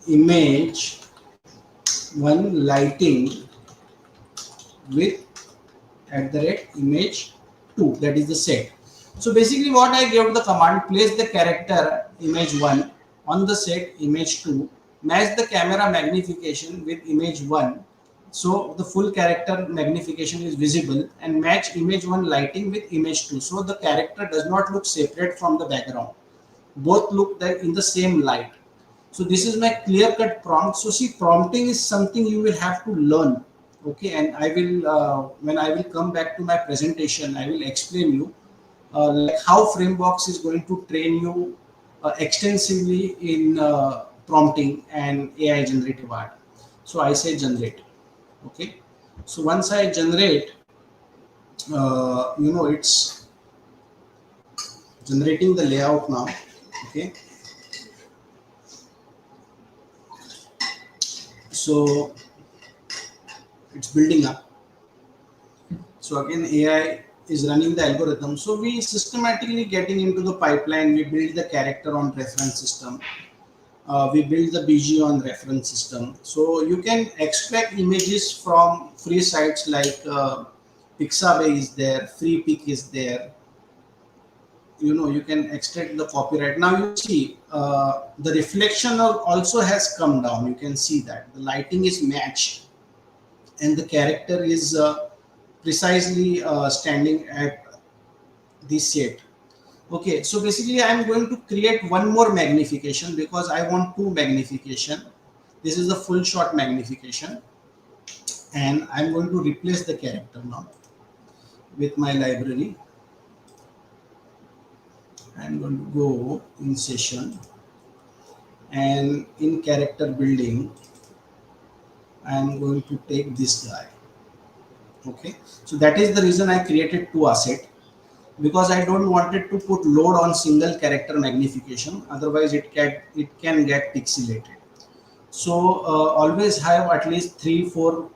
image1 lighting with @image2. That is the set. So basically what I gave the command, place the character image1 on the set image2, match the camera magnification with image1, so the full character magnification is visible, and match image1 lighting with image2, so the character does not look separate from the background, both look in the same light. So this is my clear cut prompt. So see, prompting is something you will have to learn. Okay, and I will when I will come back to my presentation, I will explain you like how Framebox is going to train you extensively in prompting and AI generative art. So I say generate. Okay, so once I generate, it's generating the layout now. Okay, so it's building up. So again, AI is running the algorithm. So we systematically getting into the pipeline. We build the character on reference system. We build the BG on reference system. So you can extract images from free sites like Pixar is there, Free Pick is there. You can extract the copyright. Now you see the reflection also has come down. You can see that the lighting is matched and the character is precisely standing at this set. Okay, so basically I'm going to create one more magnification because I want two magnification. This is the full shot magnification, and I'm going to replace the character now with my library. I'm going to go in session, and in character building I'm going to take this guy. Okay, so that is the reason I created two assets, because I don't want it to put load on single character magnification, otherwise it can get pixelated. So always have at least 3-4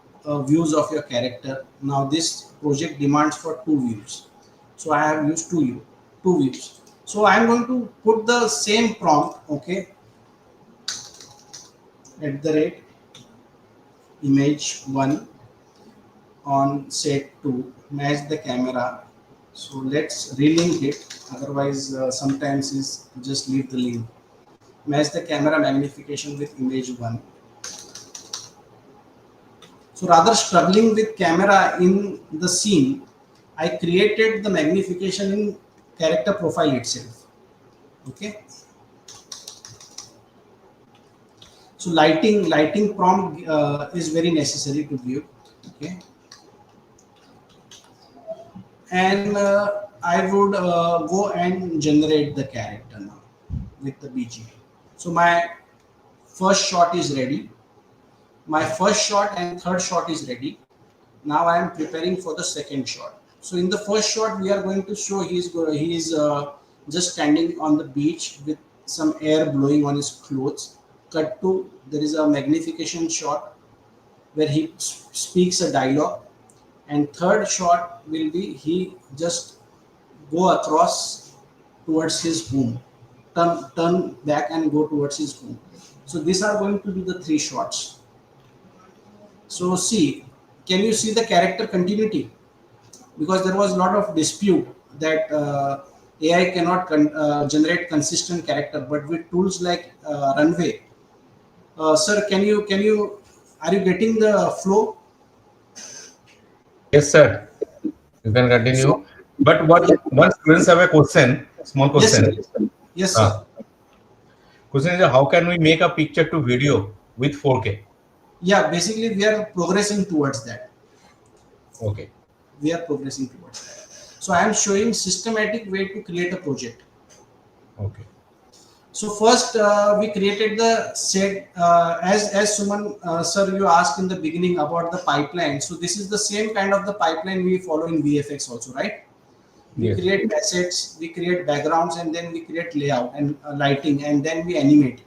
views of your character. Now this project demands for 2 views, so I have used 2 views. So I am going to put the same prompt, okay, @ image1 on set 2, match the camera. So let's relink it, otherwise sometimes is just leave the link. Match the camera magnification with image 1. So rather struggling with camera in the scene, I created the magnification in character profile itself. Okay. So lighting prompt is very necessary to give. Okay. And I would go and generate the character now with the BG. So my first shot is ready. My first shot and third shot is ready. Now I am preparing for the second shot. So in the first shot, we are going to show he is just standing on the beach with some air blowing on his clothes. Cut to, there is a magnification shot where he speaks a dialogue, and third shot will be he just go across towards his home, turn back and go towards his home. So these are going to be the 3 shots. So see, can you see the character continuity? Because there was a lot of dispute that AI cannot generate consistent character, but with tools like Runway, sir, are you getting the flow? Yes, sir. You can So, continue. But one students have a question, small yes, sir. question. Yes, Uh, sir. Question is how can we make a picture to video with 4K? Yeah, basically we are progressing towards that. Okay. We are progressing towards that. So I am showing systematic way to create a project. Okay. So first we created the set as Suman sir, you asked in the beginning about the pipeline. So this is the same kind of the pipeline we follow in VFX also, right? We Yes. create assets, we create backgrounds, and then we create layout and lighting, and then we animate.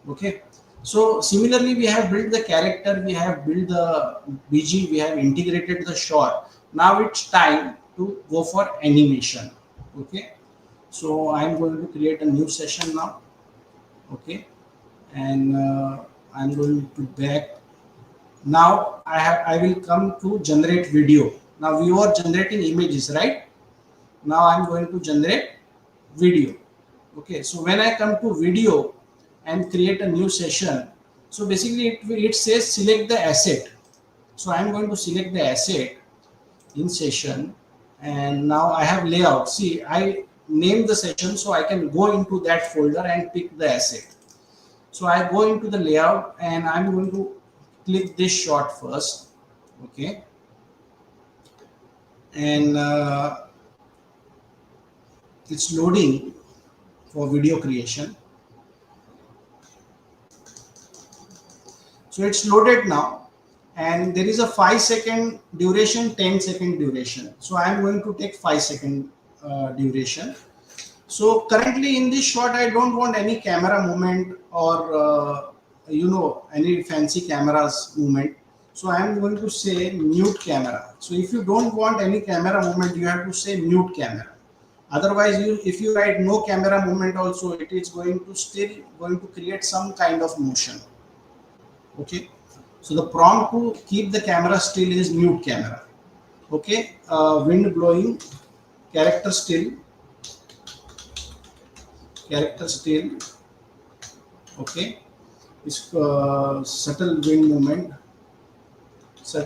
Okay. So similarly, we have built the character, we have built the BG, we have integrated the shot. Now it's time to go for animation. Okay. So I'm going to create a new session now. Okay, and I'm going to back. Now I will come to generate video. Now we are generating images, right? Now I'm going to generate video. Okay, so when I come to video and create a new session, so basically it says select the asset. So I'm going to select the asset in session, and now I have layout. See, I name the session so I can go into that folder and pick the asset. So I go into the layout and I'm going to click this shot first. Okay, and it's loading for video creation. So it's loaded now, and there is a 5-second duration, 10-second duration. So I am going to take 5-second duration. So currently in this shot, I don't want any camera movement or any fancy cameras movement. So I am going to say mute camera. So if you don't want any camera movement, you have to say mute camera. Otherwise, if you write no camera movement also, it is going to still going to create some kind of motion. Okay. So the prompt to keep the camera still is mute camera. Okay. Wind blowing, character still, okay. Is subtle wind movement, so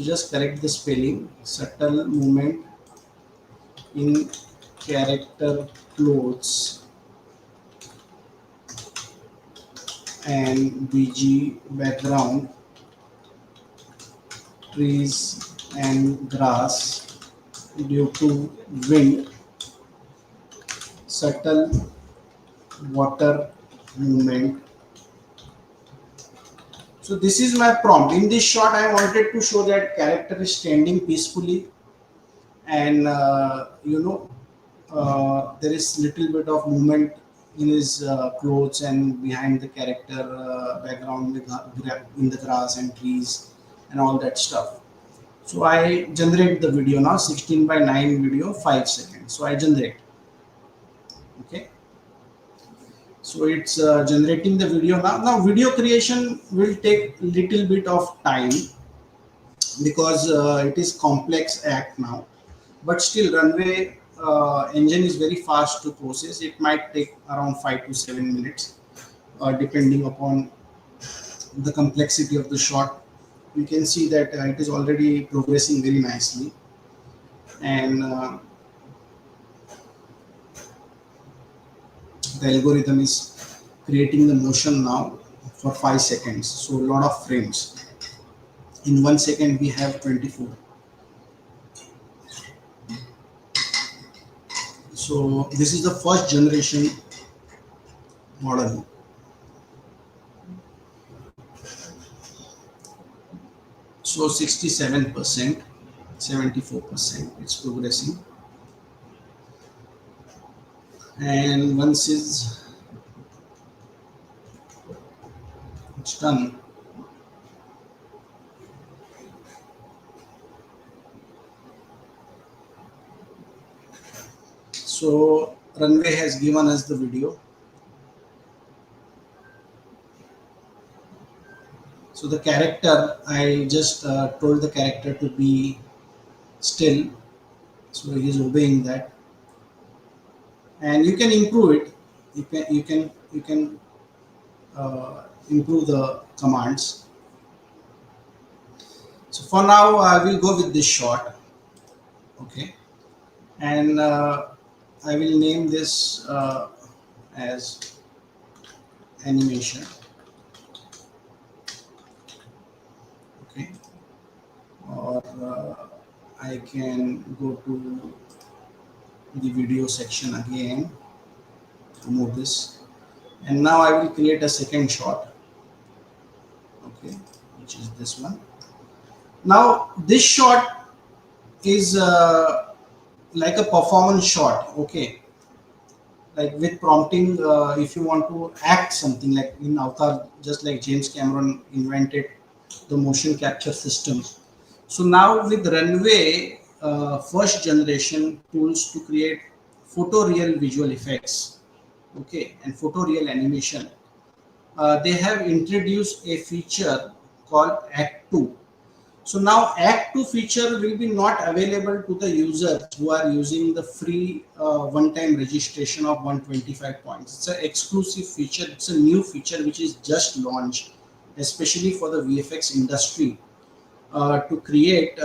just correct the spelling. Subtle movement in character clothes and BG background, trees and grass due to wind, subtle water movement. So this is my prompt. In this shot, I wanted to show that character is standing peacefully, and there is little bit of movement in his clothes and behind the character background with in the grass and trees and all that stuff. So I generate the video now, 16:9 video, 5 seconds. So I generate. Okay. So it's generating the video now. Now video creation will take little bit of time because it is complex act now. But still, runway engine is very fast to process. It might take around 5 to 7 minutes, depending upon the complexity of the shot. You can see that it is already progressing very nicely, and the algorithm is creating the motion now for 5 seconds. So a lot of frames. In 1 second, we have 24. So this is the first generation model. So 67%, 74%, it's progressing. And once it's done, so runway has given us the video. So the character, I just told the character to be still, so he is obeying that. And you can improve it. You can improve the commands. So for now, I will go with this shot. Okay, and I will name this as animation. Okay, or I can go to the video section again to move this, and now I will create a second shot. Okay, which is this one. Now this shot is like a performance shot. Okay, like with prompting, if you want to act something like in Avatar, just like James Cameron invented the motion capture system. So now with runway first generation tools to create photoreal visual effects, okay, and photoreal animation, they have introduced a feature called Act 2. So now Act 2 feature will be not available to the users who are using the free one-time registration of 125 points. It's an exclusive feature. It's a new feature which is just launched, especially for the VFX industry, to create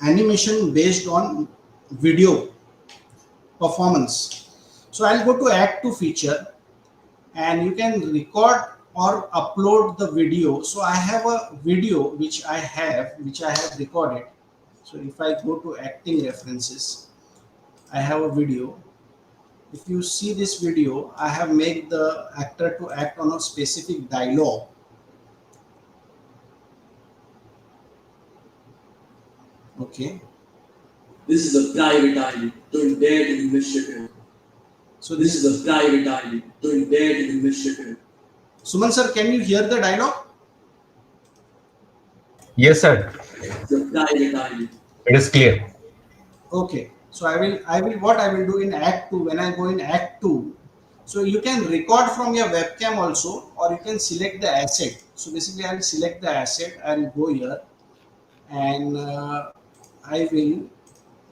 animation based on video performance. So I'll go to Act 2 feature, and you can record or upload the video. So I have a video which I have recorded. So if I go to acting references, I have a video. if you see this video, I have made the actor to act on a specific dialogue. Okay, this is a private island, don't dare to be mischievous. So this is a private island, don't dare to be mischievous. Suman sir, can you hear the dialogue? Yes sir, It's a private island. it is clear. Okay, so what I will do in act 2, when I go in act 2, so you can record from your webcam also, or you can select the asset. So basically I will select the asset, I will go here, and I will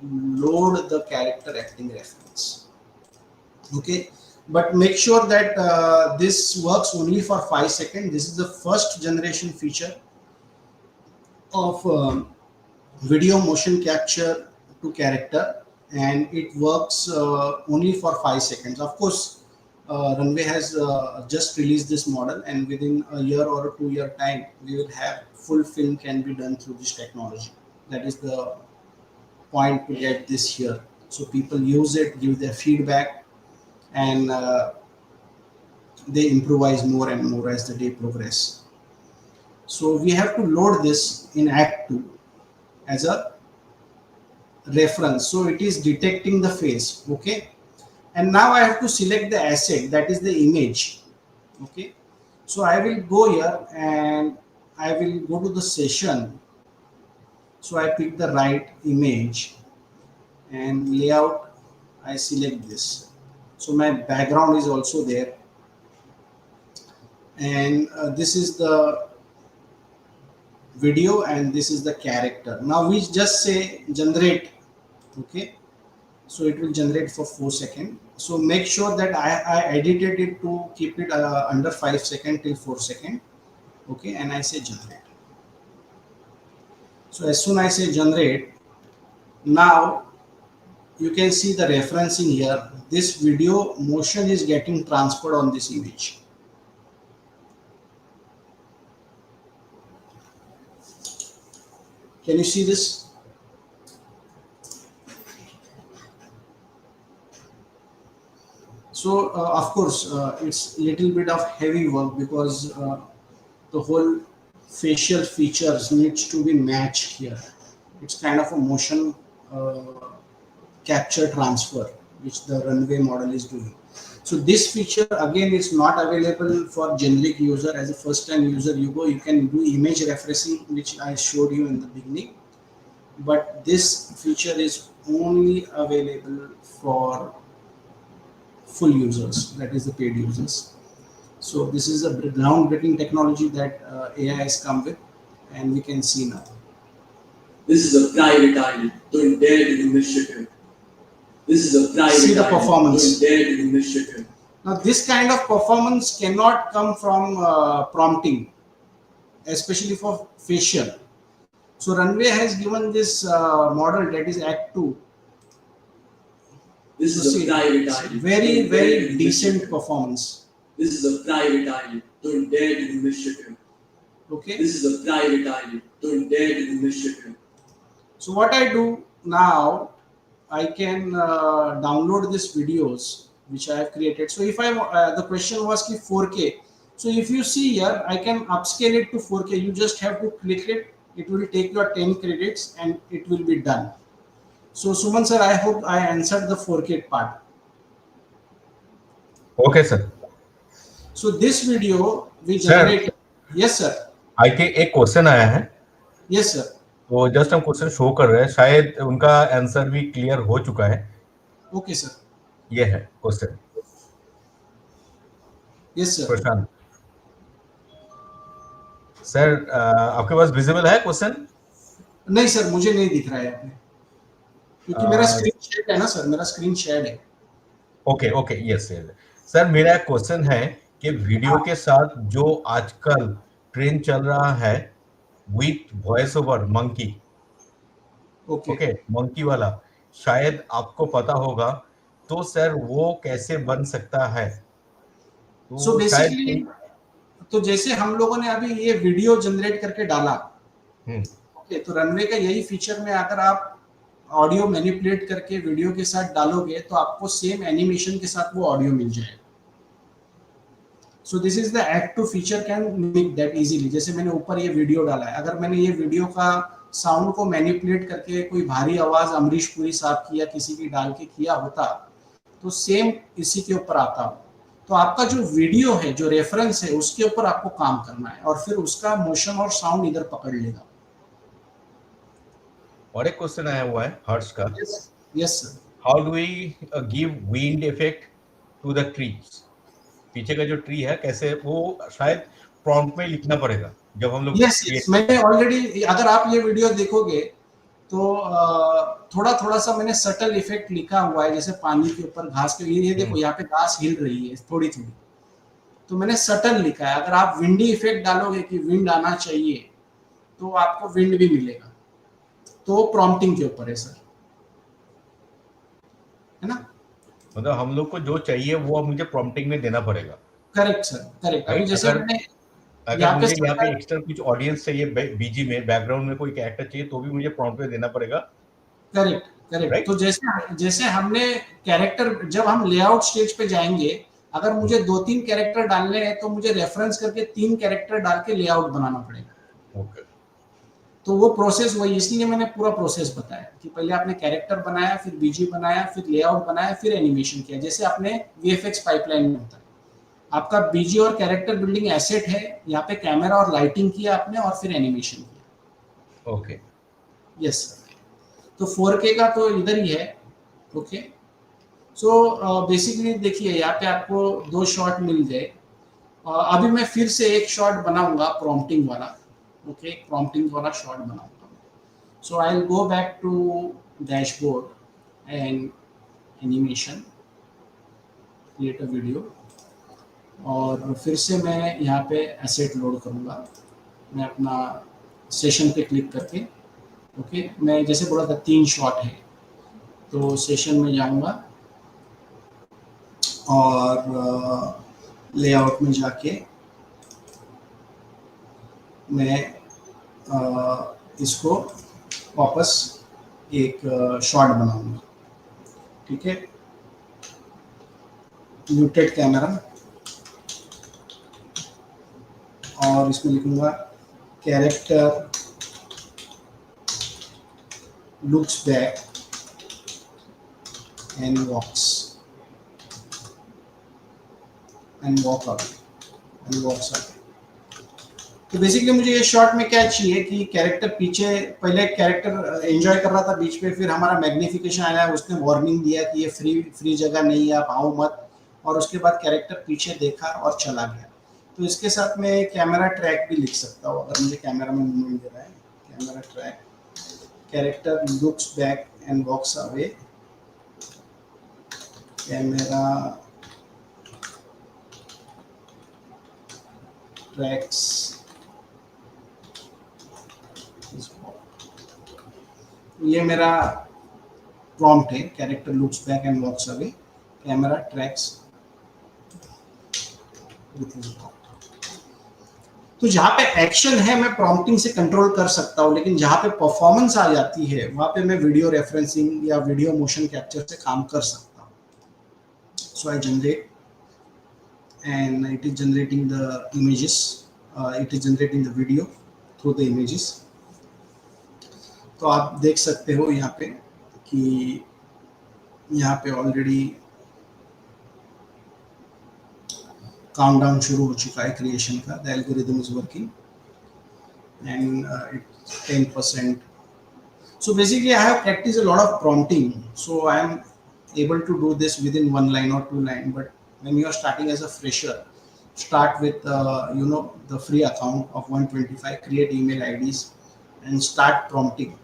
load the character acting reference. Okay, but make sure that this works only for 5 seconds. This is the first generation feature of video motion capture to character, and it works only for 5 seconds. Of course, Runway has just released this model, and within a year or a 2-year time, we will have full film can be done through this technology. That is the point to get this here. So people use it, give their feedback, and they improvise more and more as the day progress. So we have to load this in act 2 as a reference. So it is detecting the face. Okay, and now I have to select the asset, that is the image. Okay, so I will go here and I will go to the session. So I pick the right image, and layout, I select this. So my background is also there, and this is the video, and this is the character. Now we just say generate. Okay, so it will generate for 4 seconds. So make sure that I edited it to keep it under 5 seconds till 4 seconds. Okay, and I say generate. So as soon as I say generate, now you can see the referencing here. This video motion is getting transferred on this image. Can you see this? So of course it's little bit of heavy work, because the whole facial features needs to be matched here. It's kind of a motion capture transfer which the Runway model is doing. So this feature again is not available for generic user. As a first time user, you can do image referencing, which I showed you in the beginning, but this feature is only available for full users, that is the paid users. So this is a groundbreaking technology that AI has come with, and we can see now. This is a private island, don't dare to be mischievous. This is a private See the island, performance. don't dare to be mischievous. Now this kind of performance cannot come from prompting, especially for facial. So Runway has given this model, that is Act 2. This is a private island. Very decent performance. This is a private island, don't dare to be mischievous. Okay. This is a private island, don't dare to be mischievous. So what I do now, I can download these videos which I have created. So if I the question was ki 4K. So if you see here, I can upscale it to 4K. You just have to click it. It will take your 10 credits and it will be done. So Suman sir, I hope I answered the 4K part. Okay sir. So this video we generated. Yes sir. I think एक question आया है. Yes sir. तो just हम question show कर रहे हैं, शायद उनका आंसर भी क्लियर हो चुका है. ओके सर, ये है question. Yes sir. Prashant sir, आपके पास विजिबल है क्वेश्चन? नहीं सर, मुझे नहीं दिख रहा है यहाँ पे, क्योंकि मेरा स्क्रीन शेयर है ना सर, मेरा स्क्रीन शेयर है. Okay okay, yes sir. मेरा एक क्वेश्चन है कि वीडियो के साथ जो आजकल ट्रेंड चल रहा है with voice over monkey, okay monkey वाला, शायद आपको पता होगा, तो सर वो कैसे बन सकता है? तो बेसिकली तो जैसे हम लोगों ने अभी ये वीडियो जनरेट करके डाला, ओके, तो रनवे का यही फीचर में अगर आप ऑडियो मैनिपुलेट करके वीडियो के साथ डालोगे तो आपको सेम एनिमेशन के साथ वो ऑडियो मिल जाएगा। So this is the add to feature can make that easily. जैसे मैंने ऊपर ये वीडियो डाला है, अगर मैंने ये वीडियो का साउंड को मैनिपुलेट करके कोई भारी आवाज अमरीश पुरी साहब की या किसी की डाल के किया होता तो सेम इसी के ऊपर आता हो। तो आपका जो वीडियो है, जो रेफरेंस है, उसके ऊपर आपको काम करना है और फिर उसका मोशन और साउंड इधर पकड़ लेगा। और एक क्वेश्चन आया हुआ है हर्ष का। Yes sir. How do we give wind effect to the trees? पीछे का जो ट्री है कैसे, वो शायद प्रॉम्प्ट में लिखना पड़ेगा जब हम लोग। यस मैंने ऑलरेडी, अगर आप ये वीडियो देखोगे तो थोड़ा थोड़ा सा मैंने सटल इफेक्ट लिखा हुआ है, जैसे पानी के ऊपर घास के, ये देखो यहाँ पे घास हिल रही है थोड़ी थोड़ी, तो मैंने सटल लिखा है। अगर आप विंडी इफेक्ट डालोगे कि विंड आना चाहिए तो आपको विंड भी मिलेगा। तो प्रॉम्प्टिंग के ऊपर है सर, है ना? मतलब हम लोग को जो चाहिए वो मुझे प्रॉम्प्टिंग में देना पड़ेगा। Correct sir, correct. अभी जैसे मैंने अगर मुझे यहाँ पे एक्स्ट्रा कुछ ऑडियंस चाहिए, बीजी में बैकग्राउंड में कोई कैरेक्टर चाहिए, तो भी मुझे प्रॉम्प्ट में देना पड़ेगा। Correct correct. तो जैसे हमने कैरेक्टर, जब हम लेआउट स्टेज पे जाएंगे, अगर मुझे 2-3 कैरेक्टर डालने हैं तो मुझे रेफरेंस करके 3 कैरेक्टर डाल के लेआउट बनाना पड़ेगा। ओके। तो वो प्रोसेस वही, इसलिए मैंने पूरा प्रोसेस बताया कि पहले आपने कैरेक्टर बनाया, फिर बीजी बनाया, फिर लेआउट बनाया, फिर एनिमेशन किया। जैसे आपने वीएफएक्स पाइपलाइन में होता है, आपका बीजी और कैरेक्टर बिल्डिंग एसेट है, यहाँ पे कैमरा और लाइटिंग किया आपने और फिर एनिमेशन किया। ओके। Yes sir. तो 4K का तो इधर ही है। ओके। सो बेसिकली देखिए यहाँ पे आपको 2 शॉट मिल गए। अभी मैं फिर से एक शॉट बनाऊंगा प्रॉम्प्टिंग वाला। ओके, प्रॉम्प्टिंग वाला शॉट बनाऊंगा। So I will go back to dashboard and animation, create a video, और फिर से मैं यहाँ पे एसेट लोड करूँगा। मैं अपना सेशन पे क्लिक करके, ओके, मैं जैसे बोला था 3 शॉट है, तो सेशन में जाऊँगा और लेआउट में जाके मैं इसको वापस एक शॉट बनाऊंगा। ठीक है, म्यूटेड कैमरा, और इसमें लिखूंगा character looks back and walks and walk out and walks out. तो बेसिकली मुझे ये शॉट में क्या चाहिए कि कैरेक्टर पीछे, पहले कैरेक्टर एंजॉय कर रहा था बीच में, फिर हमारा मैग्निफिकेशन आया, उसने वार्निंग दिया कि ये फ्री जगह नहीं है, आप आओ मत, और उसके बाद कैरेक्टर पीछे देखा और चला गया। तो इसके साथ में कैमरा ट्रैक भी लिख सकता हूँ, अगर मुझे कैमरा में मूवमेंट दे रहा है। Camera track, character looks back and walks away, camera tracks, ये मेरा प्रॉम्प्ट है, character looks back and walks away, camera tracks. तो जहाँ पे एक्शन है मैं प्रॉम्प्टिंग से कंट्रोल कर सकता हूँ, लेकिन जहाँ पे परफॉर्मेंस आ जाती है वहाँ पे मैं वीडियो रेफरेंसिंग या वीडियो मोशन कैप्चर से काम कर सकता हूँ। So I generate and it is generating the images, it is generating the video through the images. तो आप देख सकते हो यहाँ पे कि यहाँ पे ऑलरेडी काउंटडाउन शुरू हो चुका है क्रिएशन का। The algorithm is working and it's 10%. So basically I have practiced a lot of prompting, so I am able to do this within 1 line or 2 line. But when you are starting as a fresher, start with the free account of 125, create email IDs and start prompting.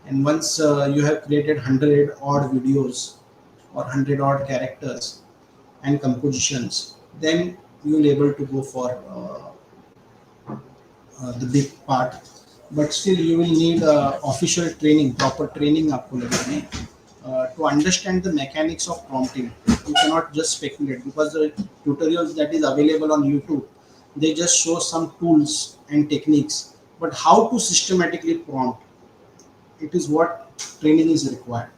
And once you have created 100 odd videos or 100 odd characters and compositions, then you will able to go for the big part. But still you will need official training, proper training आपको लगेगी to understand the mechanics of prompting. You cannot just speculate, because the tutorials that is available on YouTube, they just show some tools and techniques, but how to systematically prompt, it is what training is required.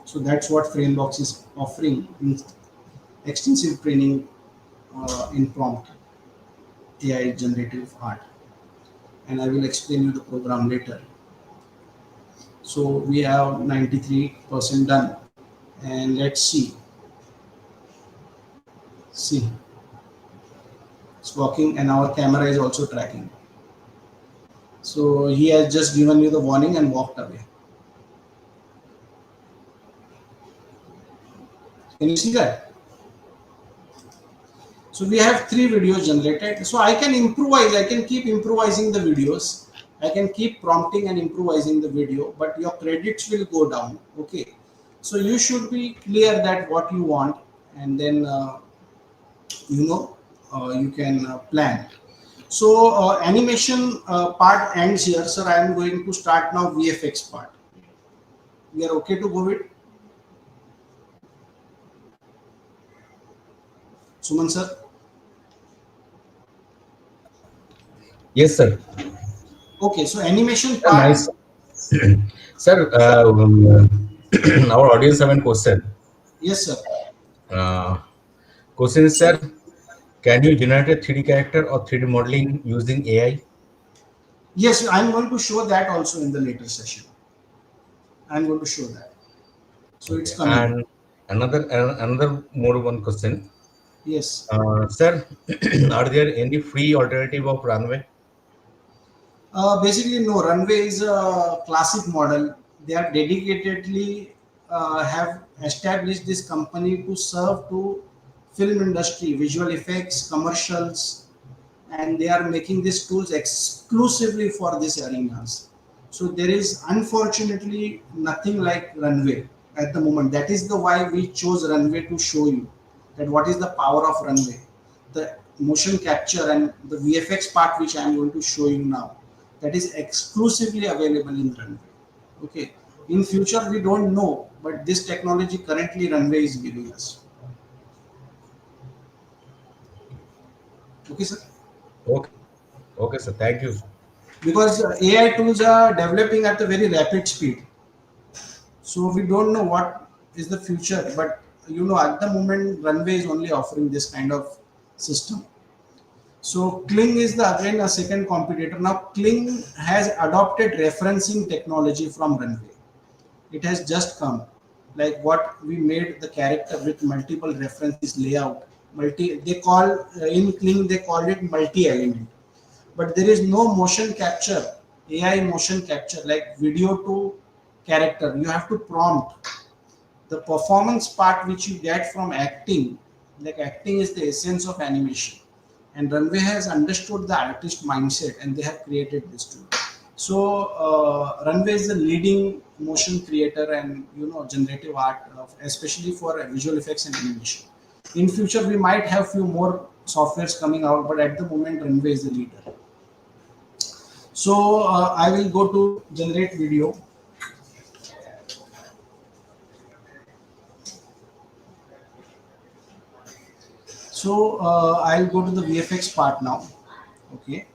So that's what Framebox is offering in extensive training in prompt AI generative art, and I will explain you the program later. So we have 93% done, and let's see, it's working, and our camera is also tracking. So he has just given you the warning and walked away. Can you see that? So we have 3 videos generated. So I can improvise, I can keep improvising the videos. I can keep prompting and improvising the video, but your credits will go down. Okay. So you should be clear that what you want, and then you can plan. So animation part ends here, sir. I am going to start now VFX part. We are okay to go with Suman sir? Yes, sir. Okay, so animation Yeah, part. nice. Sir, our audience have a question. Yes, sir. Uh, Question is, sir, can you generate a 3D character or 3D modeling using AI? Yes, I'm going to show that also in the later session. I'm going to show that. So Okay. it's coming. And another more one question. Yes. Sir, are there any free alternative of Runway? Basically, no. Runway is a classic model. They are dedicatedly have established this company to serve to film industry, visual effects, commercials, and they are making these tools exclusively for these arenas. So there is unfortunately nothing like Runway at the moment. That is the why we chose Runway to show you that what is the power of Runway, the motion capture and the VFX part which I am going to show you now. That is exclusively available in Runway. Okay. In future we don't know, but this technology currently Runway is giving us. Okay, sir. Okay. Okay, sir. Thank you. Because AI tools are developing at a very rapid speed. So we don't know what is the future, but at the moment Runway is only offering this kind of system. So Kling is the again a second competitor. Now Kling has adopted referencing technology from Runway. It has just come, like what we made the character with multiple references layout. They call in Kling they call it multi-element, but there is no motion capture, AI motion capture like video to character. You have to prompt the performance part which you get from acting. Like acting is the essence of animation, and Runway has understood the artist mindset and they have created this tool. So Runway is the leading motion creator and generative art especially for visual effects and animation. In future we might have few more softwares coming out, but at the moment Runway is the leader. So I will go to generate video. So I'll go to the VFX part now. Okay,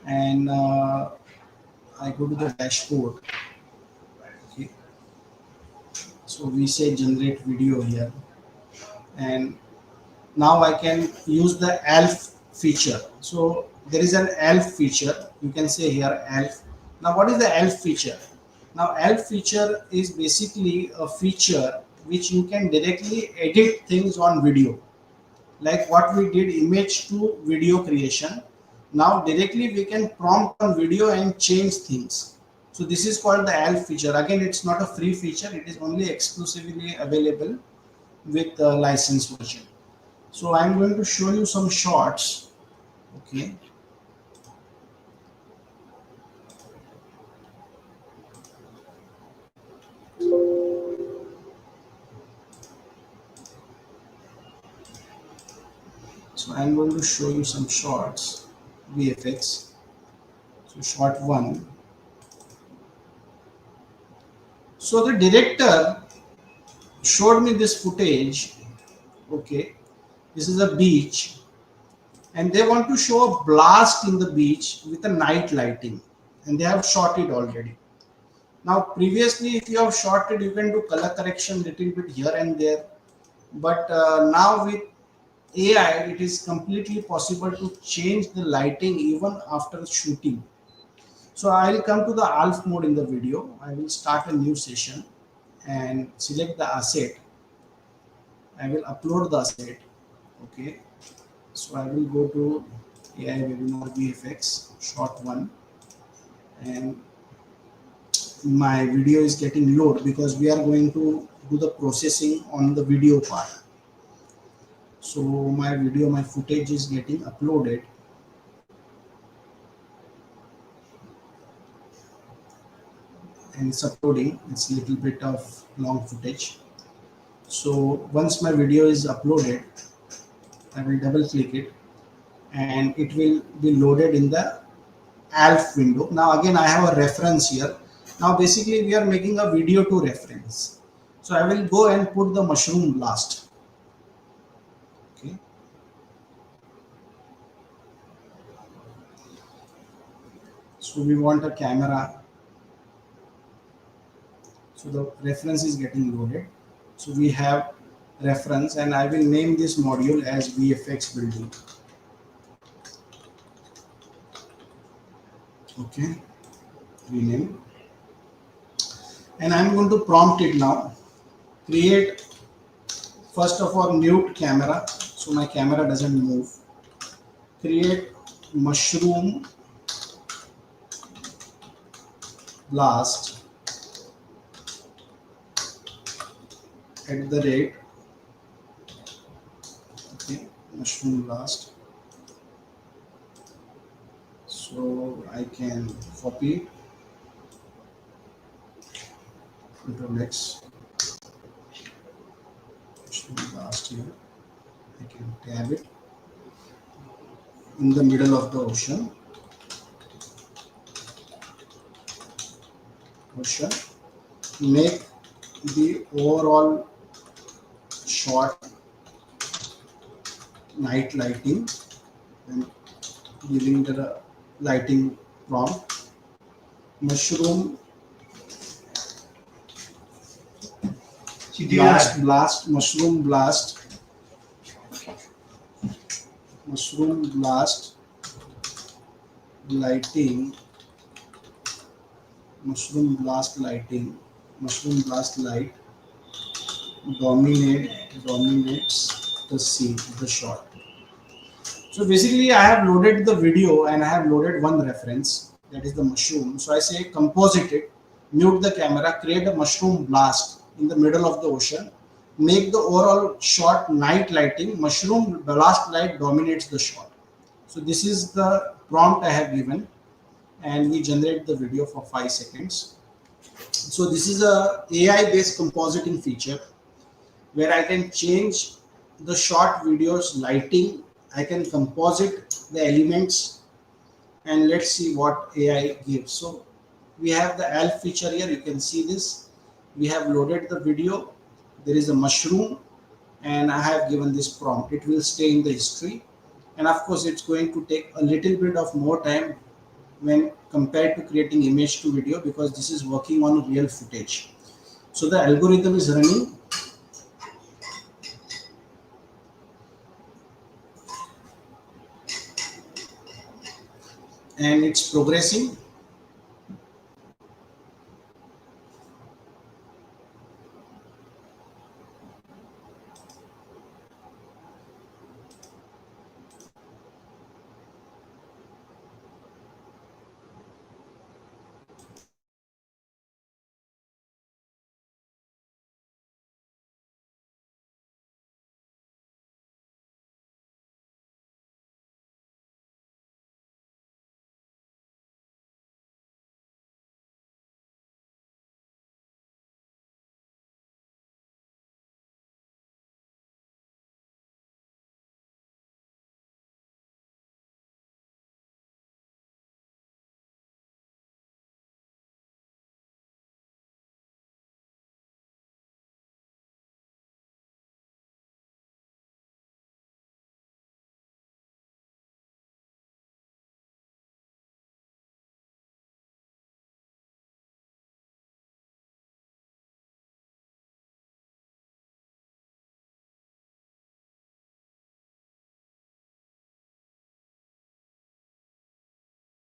and I go to the dashboard. Okay, so we say generate video here, and now I can use the ELF feature. So there is an ELF feature. You can say here ELF. Now what is the ELF feature? Now ELF feature is basically a feature which you can directly edit things on video, like what we did image to video creation. Now directly we can prompt on video and change things. So this is called the ELF feature. Again, it's not a free feature. It is only exclusively available with the license version. So I'm going to show you some shots. Okay. So I'm going to show you some shots, VFX. So shot 1. So the director showed me this footage. Okay. This is a beach, and they want to show a blast in the beach with a night lighting, and they have shot it already. Now previously if you have shot it, you can do color correction little bit here and there, but now with AI it is completely possible to change the lighting even after shooting. So I will come to the ALF mode in the video. I will start a new session and select the asset. I will upload the asset. Okay. So I will go to AI webinar VFX short one, and my video is getting load because we are going to do the processing on the video part. So my video, my footage is getting uploaded, and it's uploading. It's a little bit of long footage. So once my video is uploaded, I will double click it and it will be loaded in the ALF window. Now again I have a reference here. Now basically we are making a video to reference. So I will go and put the mushroom blast. Okay. So we want a camera. So the reference is getting loaded. So we have reference and I will name this module as VFX building. Okay, rename. And I'm going to prompt it now. Create, first of all, mute camera so my camera doesn't move. Create mushroom blast at the rate. Okay, mushroom blast. So I can copy, Control X, mushroom blast here. I can tab it in the middle of the ocean. Make the overall shot night lighting and giving the lighting prompt. Mushroom blast, mushroom blast lighting, mushroom blast light dominates the scene, the shot. So basically I have loaded the video and I have loaded one reference, that is the mushroom. So I say composite it, mute the camera, create a mushroom blast in the middle of the ocean, make the overall shot night lighting, mushroom blast light dominates the shot. So this is the prompt I have given and we generate the video for 5 seconds. So this is a AI based compositing feature where I can change the short videos lighting. I can composite the elements and let's see what AI gives. So we have the ALF feature here. You can see this. We have loaded the video. There is a mushroom and I have given this prompt. It will stay in the history. And of course, it's going to take a little bit of more time when compared to creating image to video because this is working on real footage. So the algorithm is running. And it's progressing.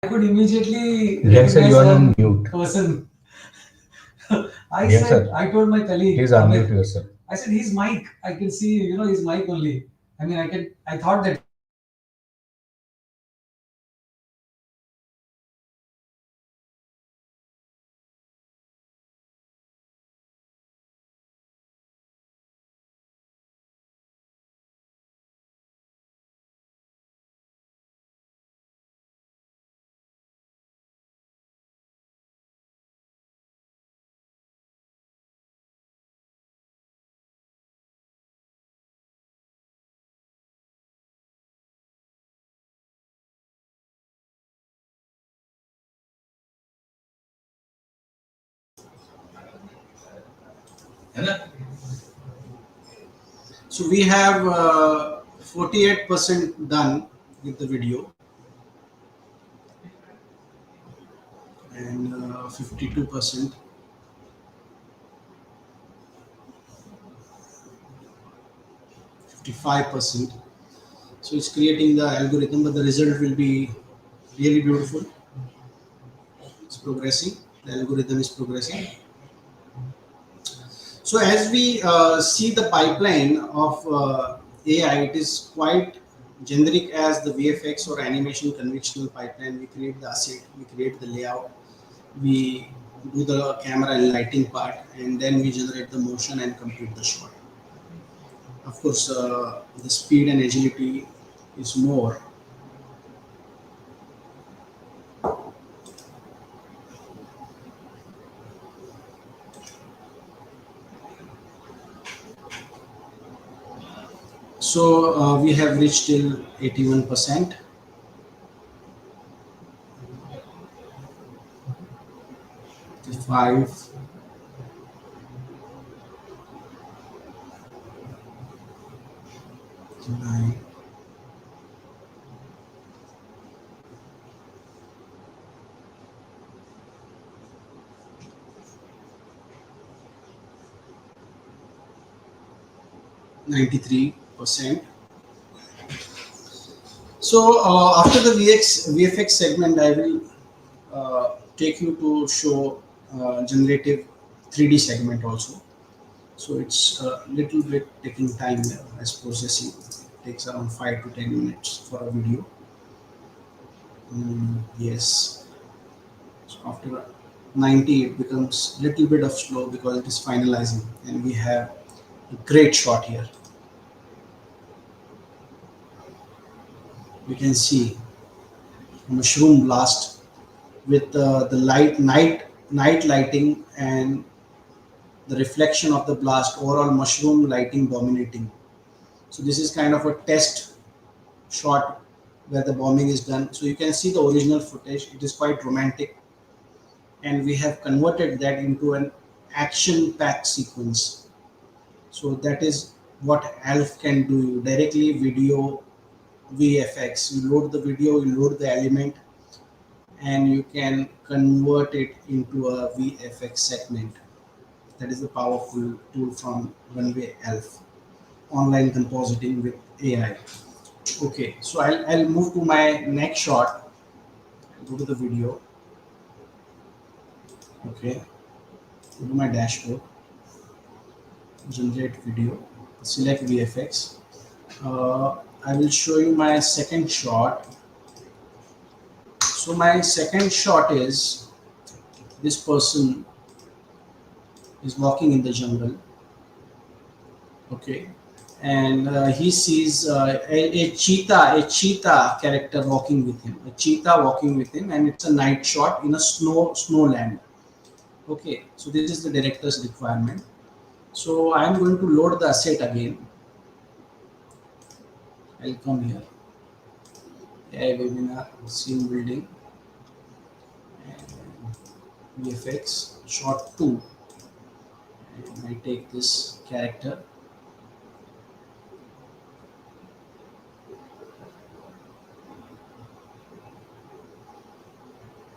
I could immediately Vihang sir, recognize you are on one mute. person. I Vihang said, sir, I told my colleague, please Amit, unmute yourself. I said, his mic. I can see, his mic only. I mean, I thought that So we have 48% done with the video and 52%, 55%. So it's creating the algorithm, but the result will be really beautiful. It's progressing. The algorithm is progressing. So as we see the pipeline of AI, it is quite generic as the VFX or animation conventional pipeline. We create the asset, we create the layout, we do the camera and lighting part, and then we generate the motion and complete the shot. Of course, the speed and agility is more. So we have reached till 81%. 5, 9, 93%. So after the VFX segment, I will take you to show generative 3D segment also. So it's a little bit taking time as processing. It takes around 5 to 10 minutes for a video. Yes. So after 90, it becomes little bit of slow because it is finalizing, and we have a great shot here. We can see mushroom blast with the night lighting and the reflection of the blast, overall mushroom lighting dominating. So this is kind of a test shot where the bombing is done. So you can see the original footage. It is quite romantic, and we have converted that into an action-packed sequence. So that is what ALF can do. You directly video VFX. You load the video, you load the element, and you can convert it into a VFX segment. That is the powerful tool from Runway Elf, online compositing with AI. Okay, so I'll move to my next shot. Go to the video. Okay, go to my dashboard, generate video, select VFX. I will show you my second shot. So my second shot is this person is walking in the jungle. Okay, and he sees a cheetah character walking with him, and it's a night shot in a snowland. Okay, so this is the director's requirement. So I am going to load the asset again. I'll come here, AI webinar, scene building, and VFX shot 2, and I take this character.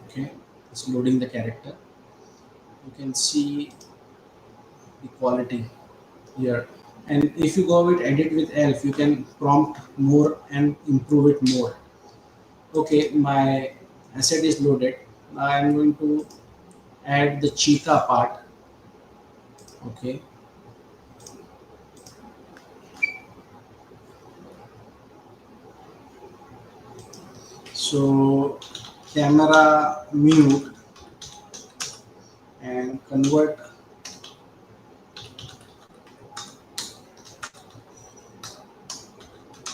Okay, it's loading the character. You can see the quality here, and if you go with edit with elf, you can prompt more and improve it more. Okay, my asset is loaded. Now I'm going to add the cheetah part. Okay. So camera mute and convert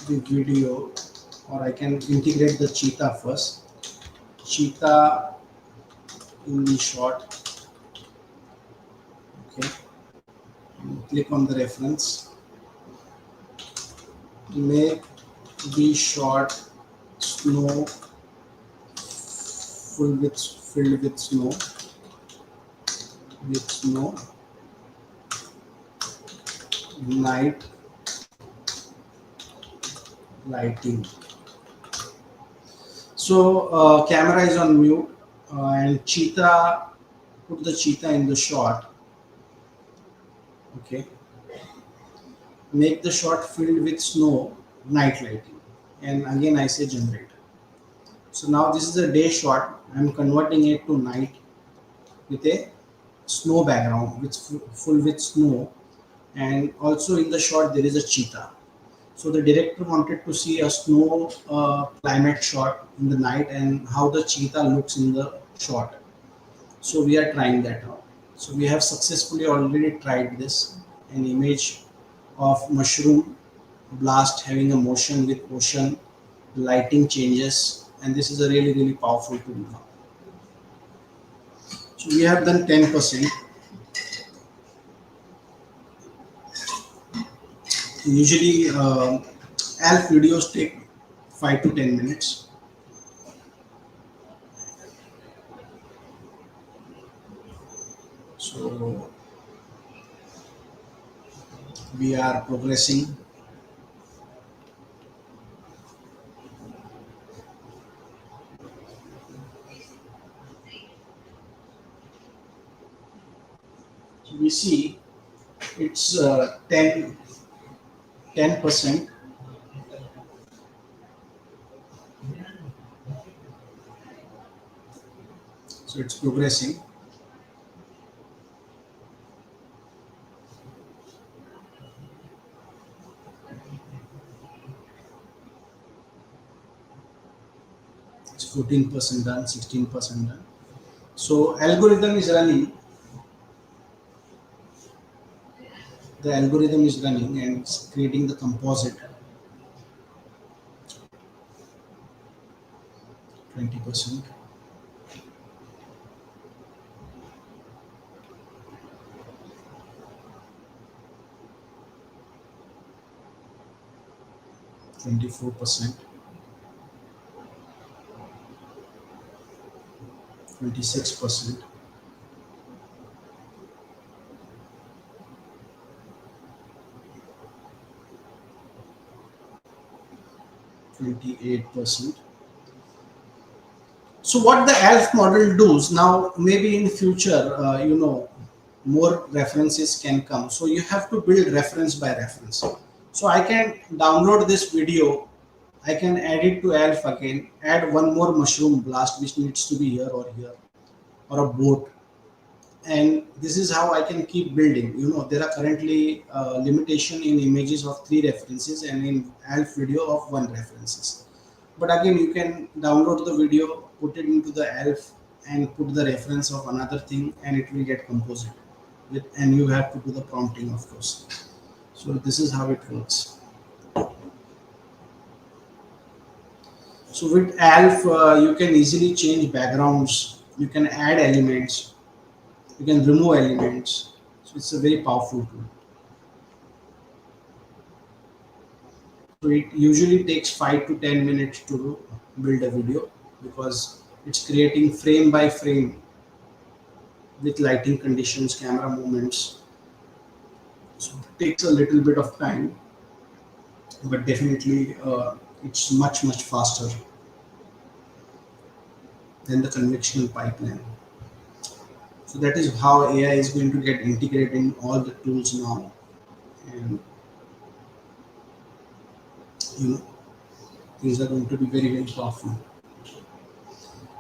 the video, or I can integrate the cheetah first. Cheetah in the shot. Okay. And click on the reference. Make the shot snow filled with snow, night lighting. So camera is on mute, and cheetah, put the cheetah in the shot. Okay. Make the shot filled with snow, night lighting, and again I say generate. So now this is a day shot. I'm converting it to night with a snow background, which full with snow, and also in the shot there is a cheetah. So the director wanted to see a snow climate shot in the night and how the cheetah looks in the shot. So we are trying that out. So we have successfully already tried this, an image of mushroom blast having a motion with ocean, lighting changes, and this is a really powerful tool now. So we have done 10%. Usually ALF videos take 5 to 10 minutes. So we are progressing. So we see it's 10%. So it's progressing. It's 14% done, 16% done. So algorithm is running. The algorithm is running and it's creating the composite. 20%. %, 26%, 28%. So what the ALF model does now, maybe in future, more references can come. So you have to build reference by reference. So I can download this video, I can add it to ALF again, add one more mushroom blast which needs to be here, or a boat. And this is how I can keep building. There are currently limitation in images of 3 references and in ALF video of 1 references. But again, you can download the video, put it into the ALF and put the reference of another thing and it will get composite. And you have to do the prompting, of course. So this is how it works. So with ALF, you can easily change backgrounds, you can add elements, you can remove elements. So it's a very powerful tool. So it usually takes 5 to 10 minutes to build a video because it's creating frame by frame with lighting conditions, camera movements. So it takes a little bit of time, but definitely it's much faster than the conventional pipeline. So that is how AI is going to get integrated in all the tools now, and these are going to be very powerful.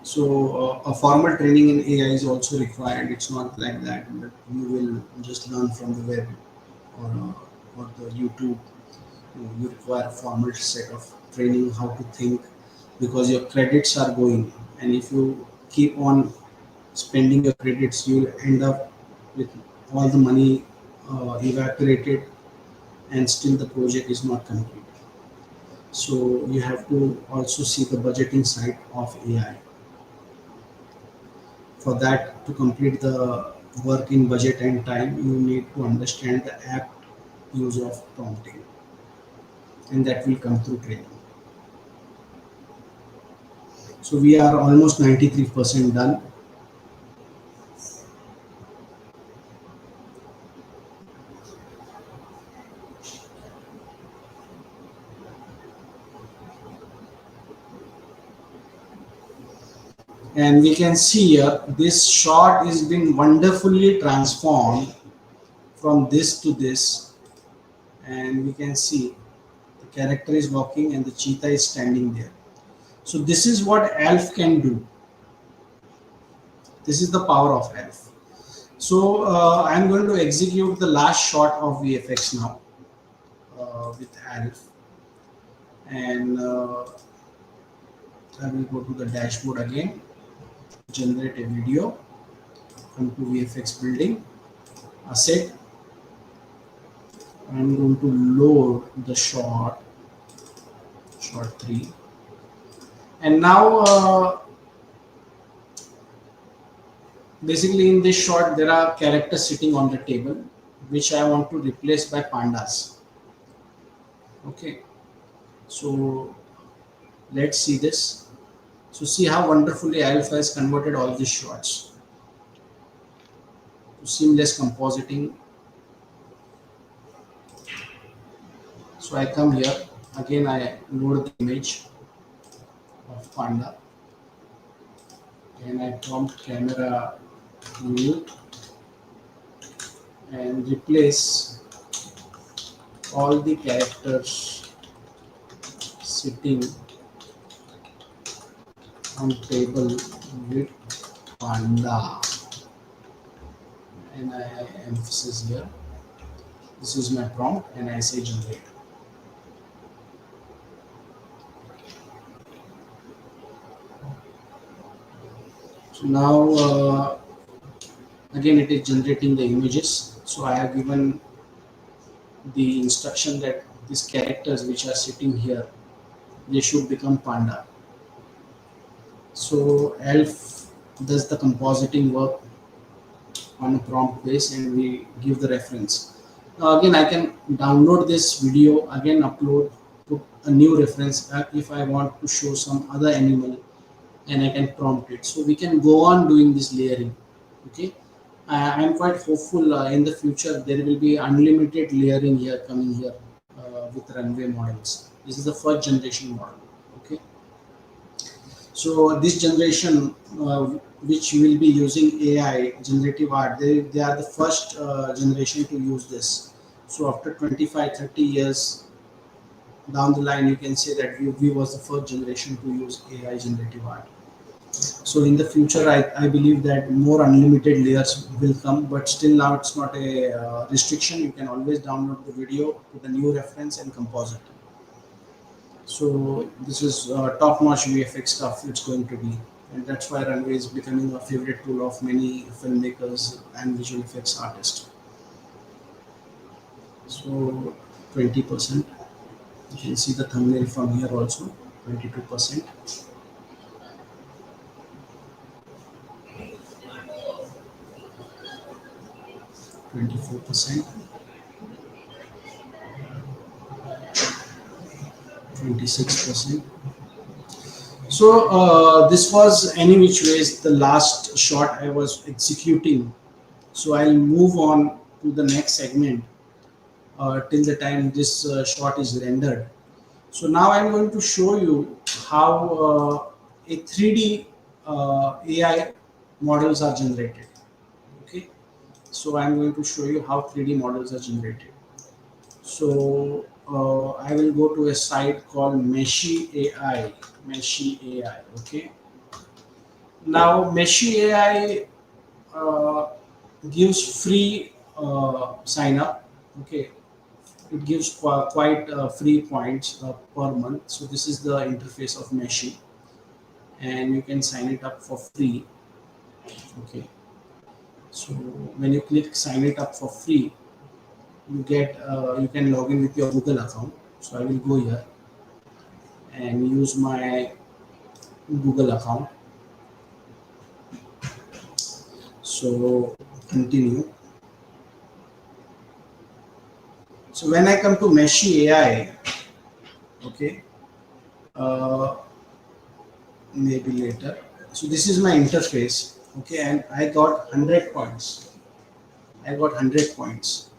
So a formal training in AI is also required. It's not like that you will just learn from the web or the YouTube. You require a formal set of training how to think, because your credits are going, and if you keep on spending your credits, you will end up with all the money evaporated, and still the project is not complete. So you have to also see the budgeting side of AI. For that, to complete the work in budget and time, you need to understand the apt use of prompting, and that will come through training. So we are almost 93% done. And we can see here this shot is been wonderfully transformed from this to this, and we can see the character is walking and the cheetah is standing there. So this is what Elf can do. This is the power of Elf. So I'm going to execute the last shot of VFX now with Elf, and I will go to the dashboard again, generate a video, come to VFX building, asset. I'm going to load the shot 3, and now basically in this shot there are characters sitting on the table, which I want to replace by pandas. Okay, so let's see this. So see how wonderfully Alpha has converted all these shots to seamless compositing. So I come here again, I load the image of panda, and I prompt camera mute and replace all the characters sitting on table with panda, and I emphasis here. This is my prompt, and I say generate. So now again it is generating the images. So I have given the instruction that these characters which are sitting here, they should become panda. So Elf does the compositing work on a prompt base, and we give the reference. Now again I can download this video, again upload, put a new reference if I want to show some other animal, and I can prompt it. So we can go on doing this layering. Okay, I am quite hopeful in the future there will be unlimited layering here coming here with runway models. This is the first generation model. Okay, so this generation which will be using AI generative art, they are the first generation to use this. So after 25-30 years down the line, you can say that we was the first generation to use AI generative art. So in the future, I believe that more unlimited layers will come, but still now it's not a restriction. You can always download the video, put a new reference and compose it. So this is top-notch VFX stuff it's going to be, and that's why Runway is becoming a favorite tool of many filmmakers and visual effects artists. So 20%. You can see the thumbnail from here also, 22%. 24%, 26%. So this was any which ways the last shot I was executing. So I'll move on to the next segment till the time this shot is rendered. So now I'm going to show you how a 3D AI models are generated. Okay, so I'm going to show you how 3D models are generated. So I will go to a site called Meshy AI. Okay, Now Meshi AI gives free sign up. Okay, it gives quite free points per month. So this is the interface of Meshi, and you can sign it up for free. Okay, so when you click sign it up for free, you get you can log in with your Google account. So I will go here and use my Google account. So continue. So when I come to Meshi AI, okay, uh, maybe later. So this is my interface, okay, and I got 100 points. I got 100 points,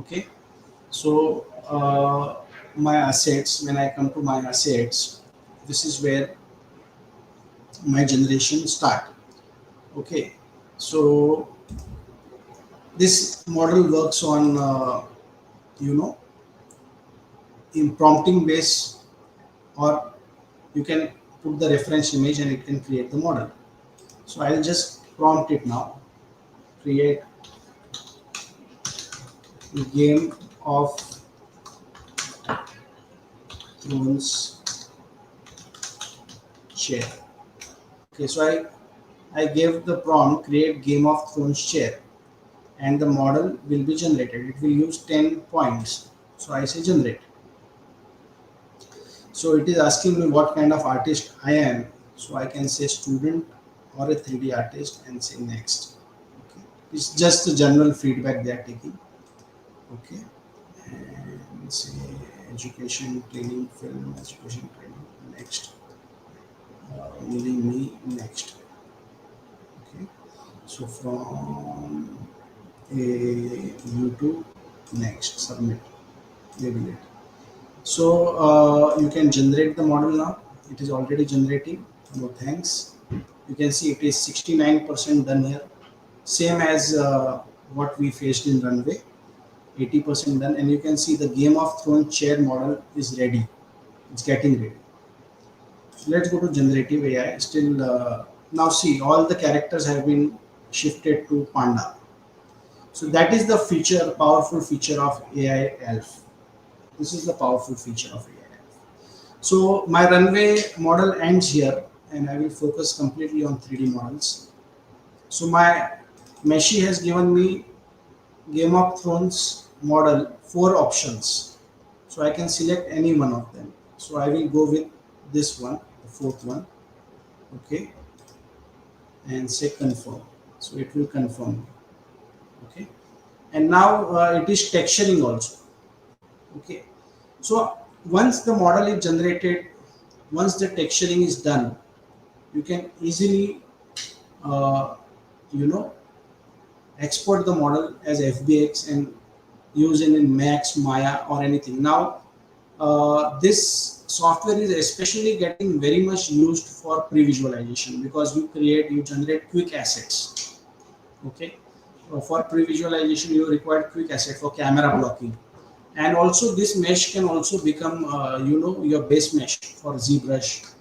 okay. So my assets, when I come to my assets, this is where my generation start, okay. So this model works on you know, in prompting base, or you can put the reference image and it can create the model. So I'll just prompt it now. Create Game of Thrones chair. Okay, so I gave the prompt create Game of Thrones chair, and the model will be generated. It will use 10 points. So I say generate. So it is asking me what kind of artist I am. So I can say student or a 3D artist and say next. Okay. It's just the general feedback they are taking. Okay. And say education training film, education training next. Meaning me next. Okay. So from a YouTube next submit label it. So you can generate the model now. It is already generating. No thanks. You can see it is 69% done here. Same as what we faced in runway. 80% done, and you can see the Game of Thrones chair model is ready. It's getting ready. So let's go to generative AI. Still now see all the characters have been shifted to Panda. So that is the feature, powerful feature of AI Elf. This is the powerful feature of AI. So my runway model ends here, and I will focus completely on 3D models. So my Meshi has given me Game of Thrones model 4 options. So I can select any one of them. So I will go with this one, the fourth one, okay, and say confirm. So it will confirm, okay. And now it is texturing also, okay. So once the model is generated, once the texturing is done, you can easily uh, you know, export the model as FBX and use it in Max, Maya, or anything. Now this software is especially getting very much used for pre-visualization, because you generate quick assets, okay. For pre-visualization you require quick asset for camera blocking, and also this mesh can also become you know, your base mesh for ZBrush,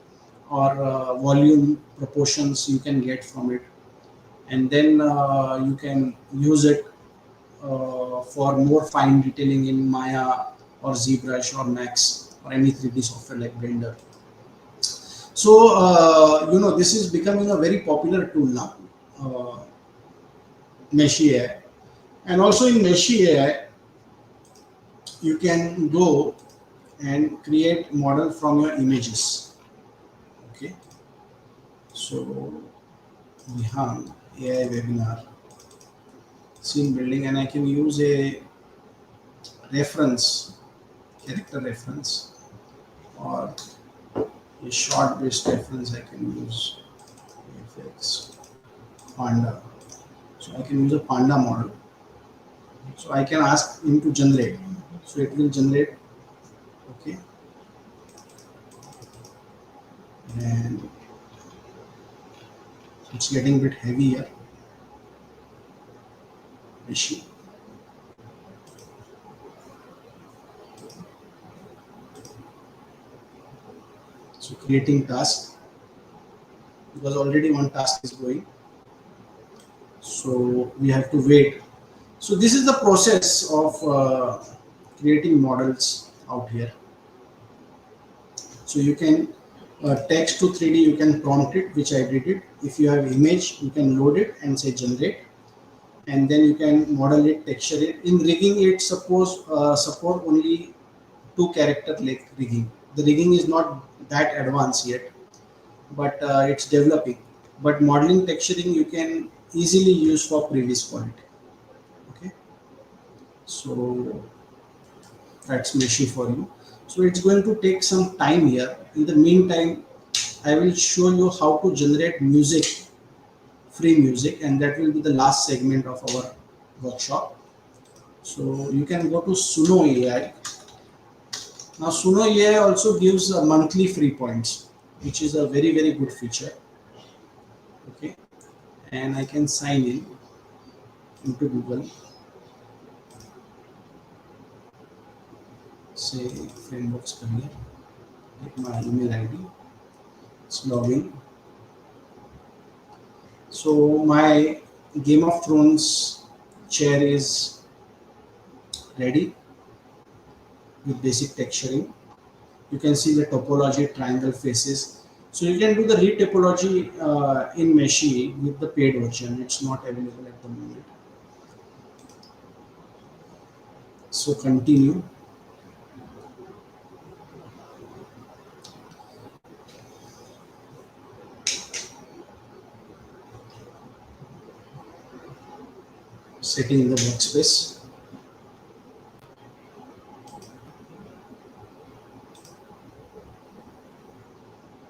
or volume proportions you can get from it, and then you can use it for more fine detailing in Maya or ZBrush or Max or any 3D software like Blender. So you know, this is becoming a very popular tool now, Meshi AI. And also in Meshi AI, you can go and create model from your images. Okay, so Vihang AI webinar scene building, and I can use a reference, character reference, or a short based reference. I can use VFX Panda. So I can use a Panda model. So I can ask him to generate. So it will generate, okay, and it's getting a bit heavy here. Issue. So creating task. because already one task is going. So we have to wait. So this is the process of creating models out here. So you can text to 3D, you can prompt it, which I did it. If you have image, you can load it and say generate, and then you can model it, texture it. In rigging, it support only 2 character like rigging. The rigging is not that advanced yet, but it's developing. But modeling, texturing, you can easily use for previous quality. Okay, so that's meshy for you. So it's going to take some time here. In the meantime, I will show you how to generate music, free music, and that will be the last segment of our workshop. So you can go to Suno AI. Now Suno AI also gives monthly free points, which is a very good feature. Okay, and I can sign in into Google. Say Frameworks Career. Get my email ID. It's login. So my Game of Thrones chair is ready with basic texturing. You can see the topology, triangle faces. So you can do the retopology in Meshi with the paid version. It's not available at the moment. So continue. Setting the workspace.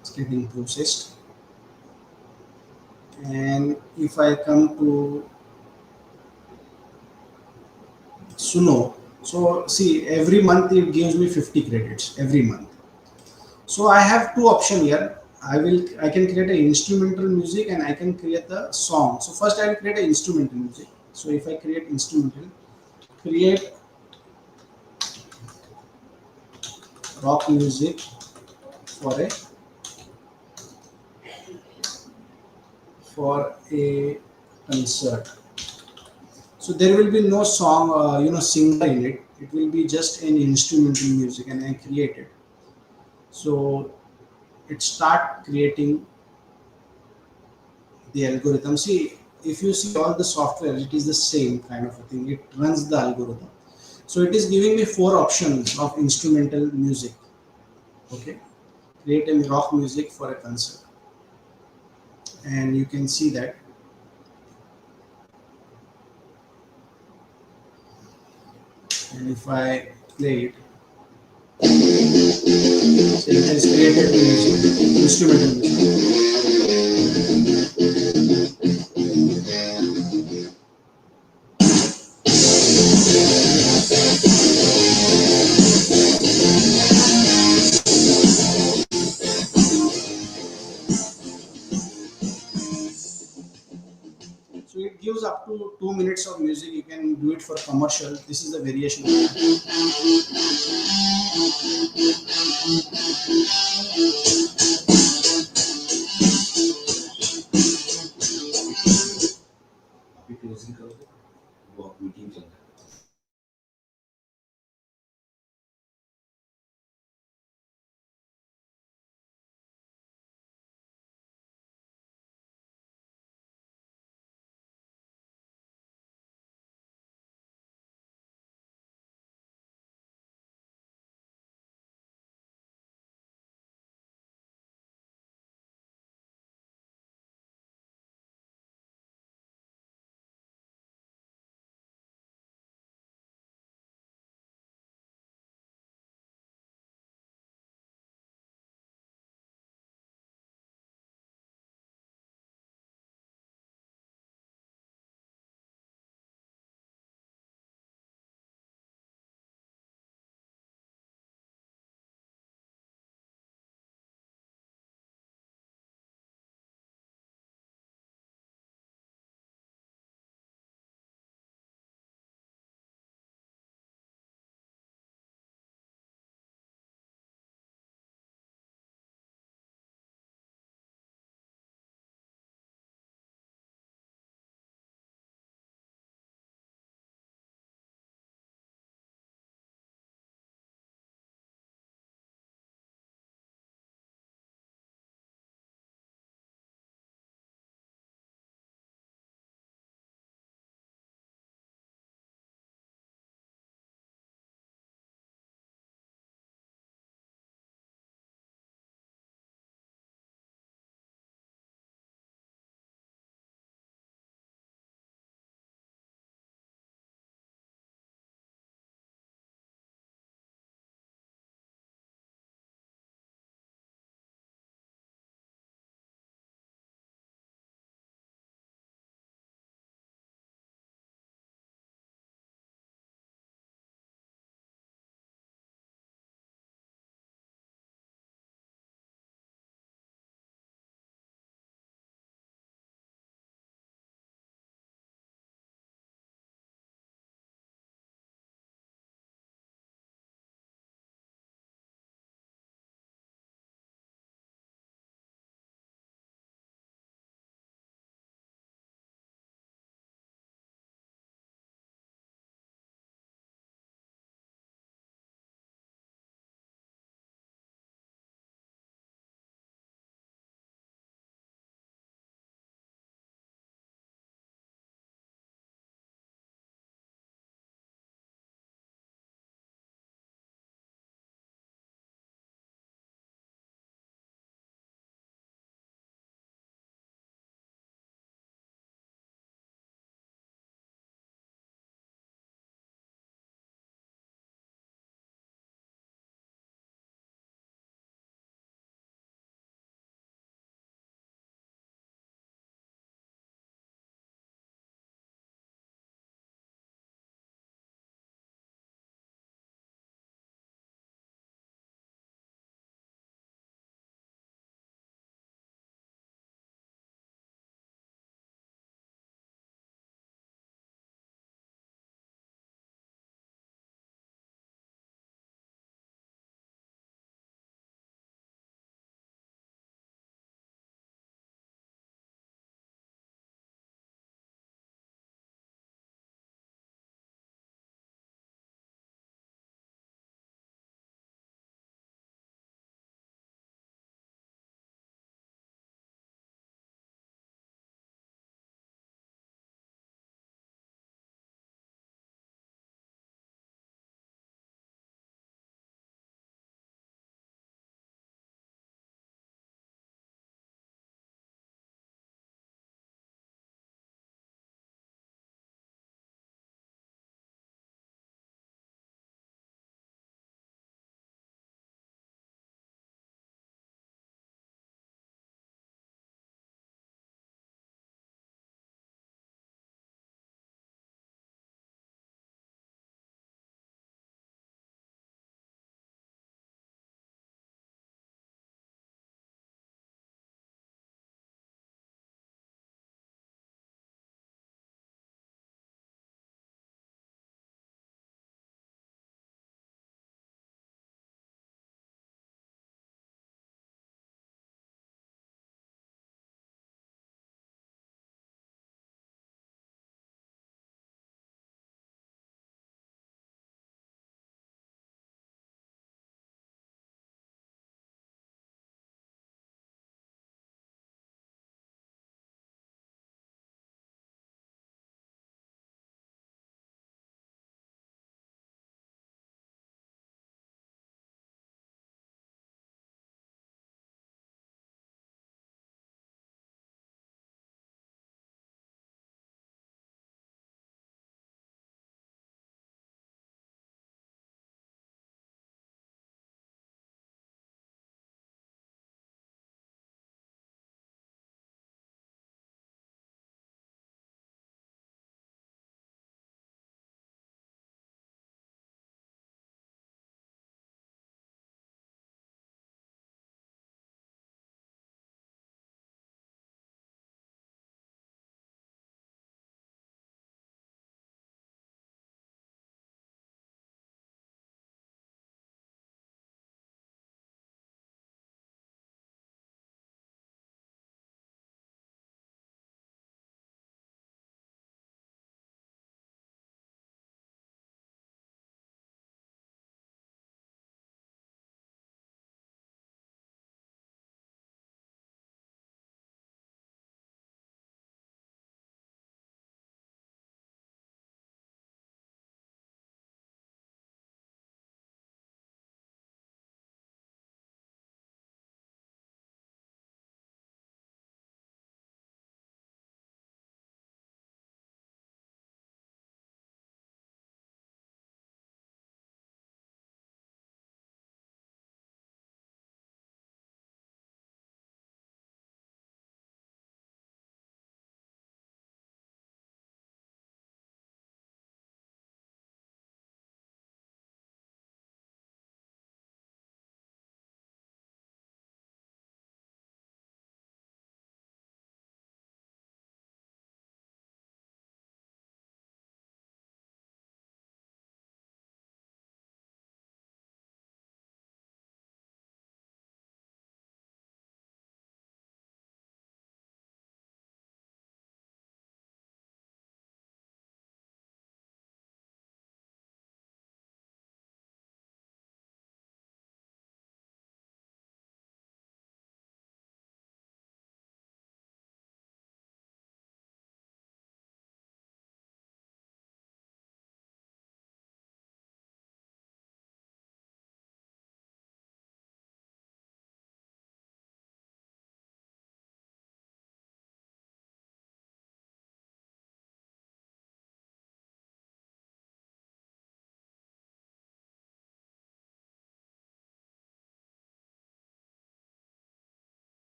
It's getting processed. And if I come to Suno, so see every month it gives me 50 credits every month. So I have two options here. I can create an instrumental music and I can create the song. So first I will create an instrumental music. So if I create instrumental, create rock music for a concert. So there will be no song, singer in it. It will be just an instrumental music, and I create it. So it start creating the algorithm. See, if you see all the software, it is the same kind of a thing. It runs the algorithm. So it is giving me 4 options of instrumental music. Okay, create a rock music for a concert, and you can see that. And if I play it, so it has created music, instrumental music. So it gives up to 2 minutes of music. You can do it for commercial. This is the variation.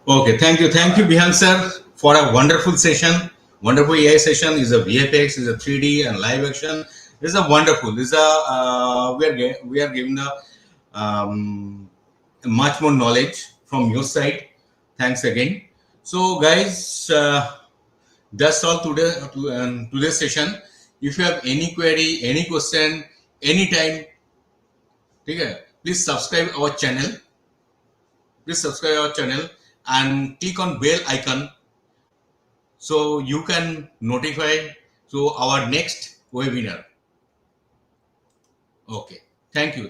Okay, thank you, Vihang sir, for a wonderful session. Wonderful AI session is a VFX, is a 3D and live action. This is a wonderful. This is a we are giving the much more knowledge from your side. Thanks again. So, guys, that's all today today's session. If you have any query, any question, anytime, okay, please subscribe our channel. Please subscribe our channel and click on bell icon so you can notify to our next webinar. Okay, thank you.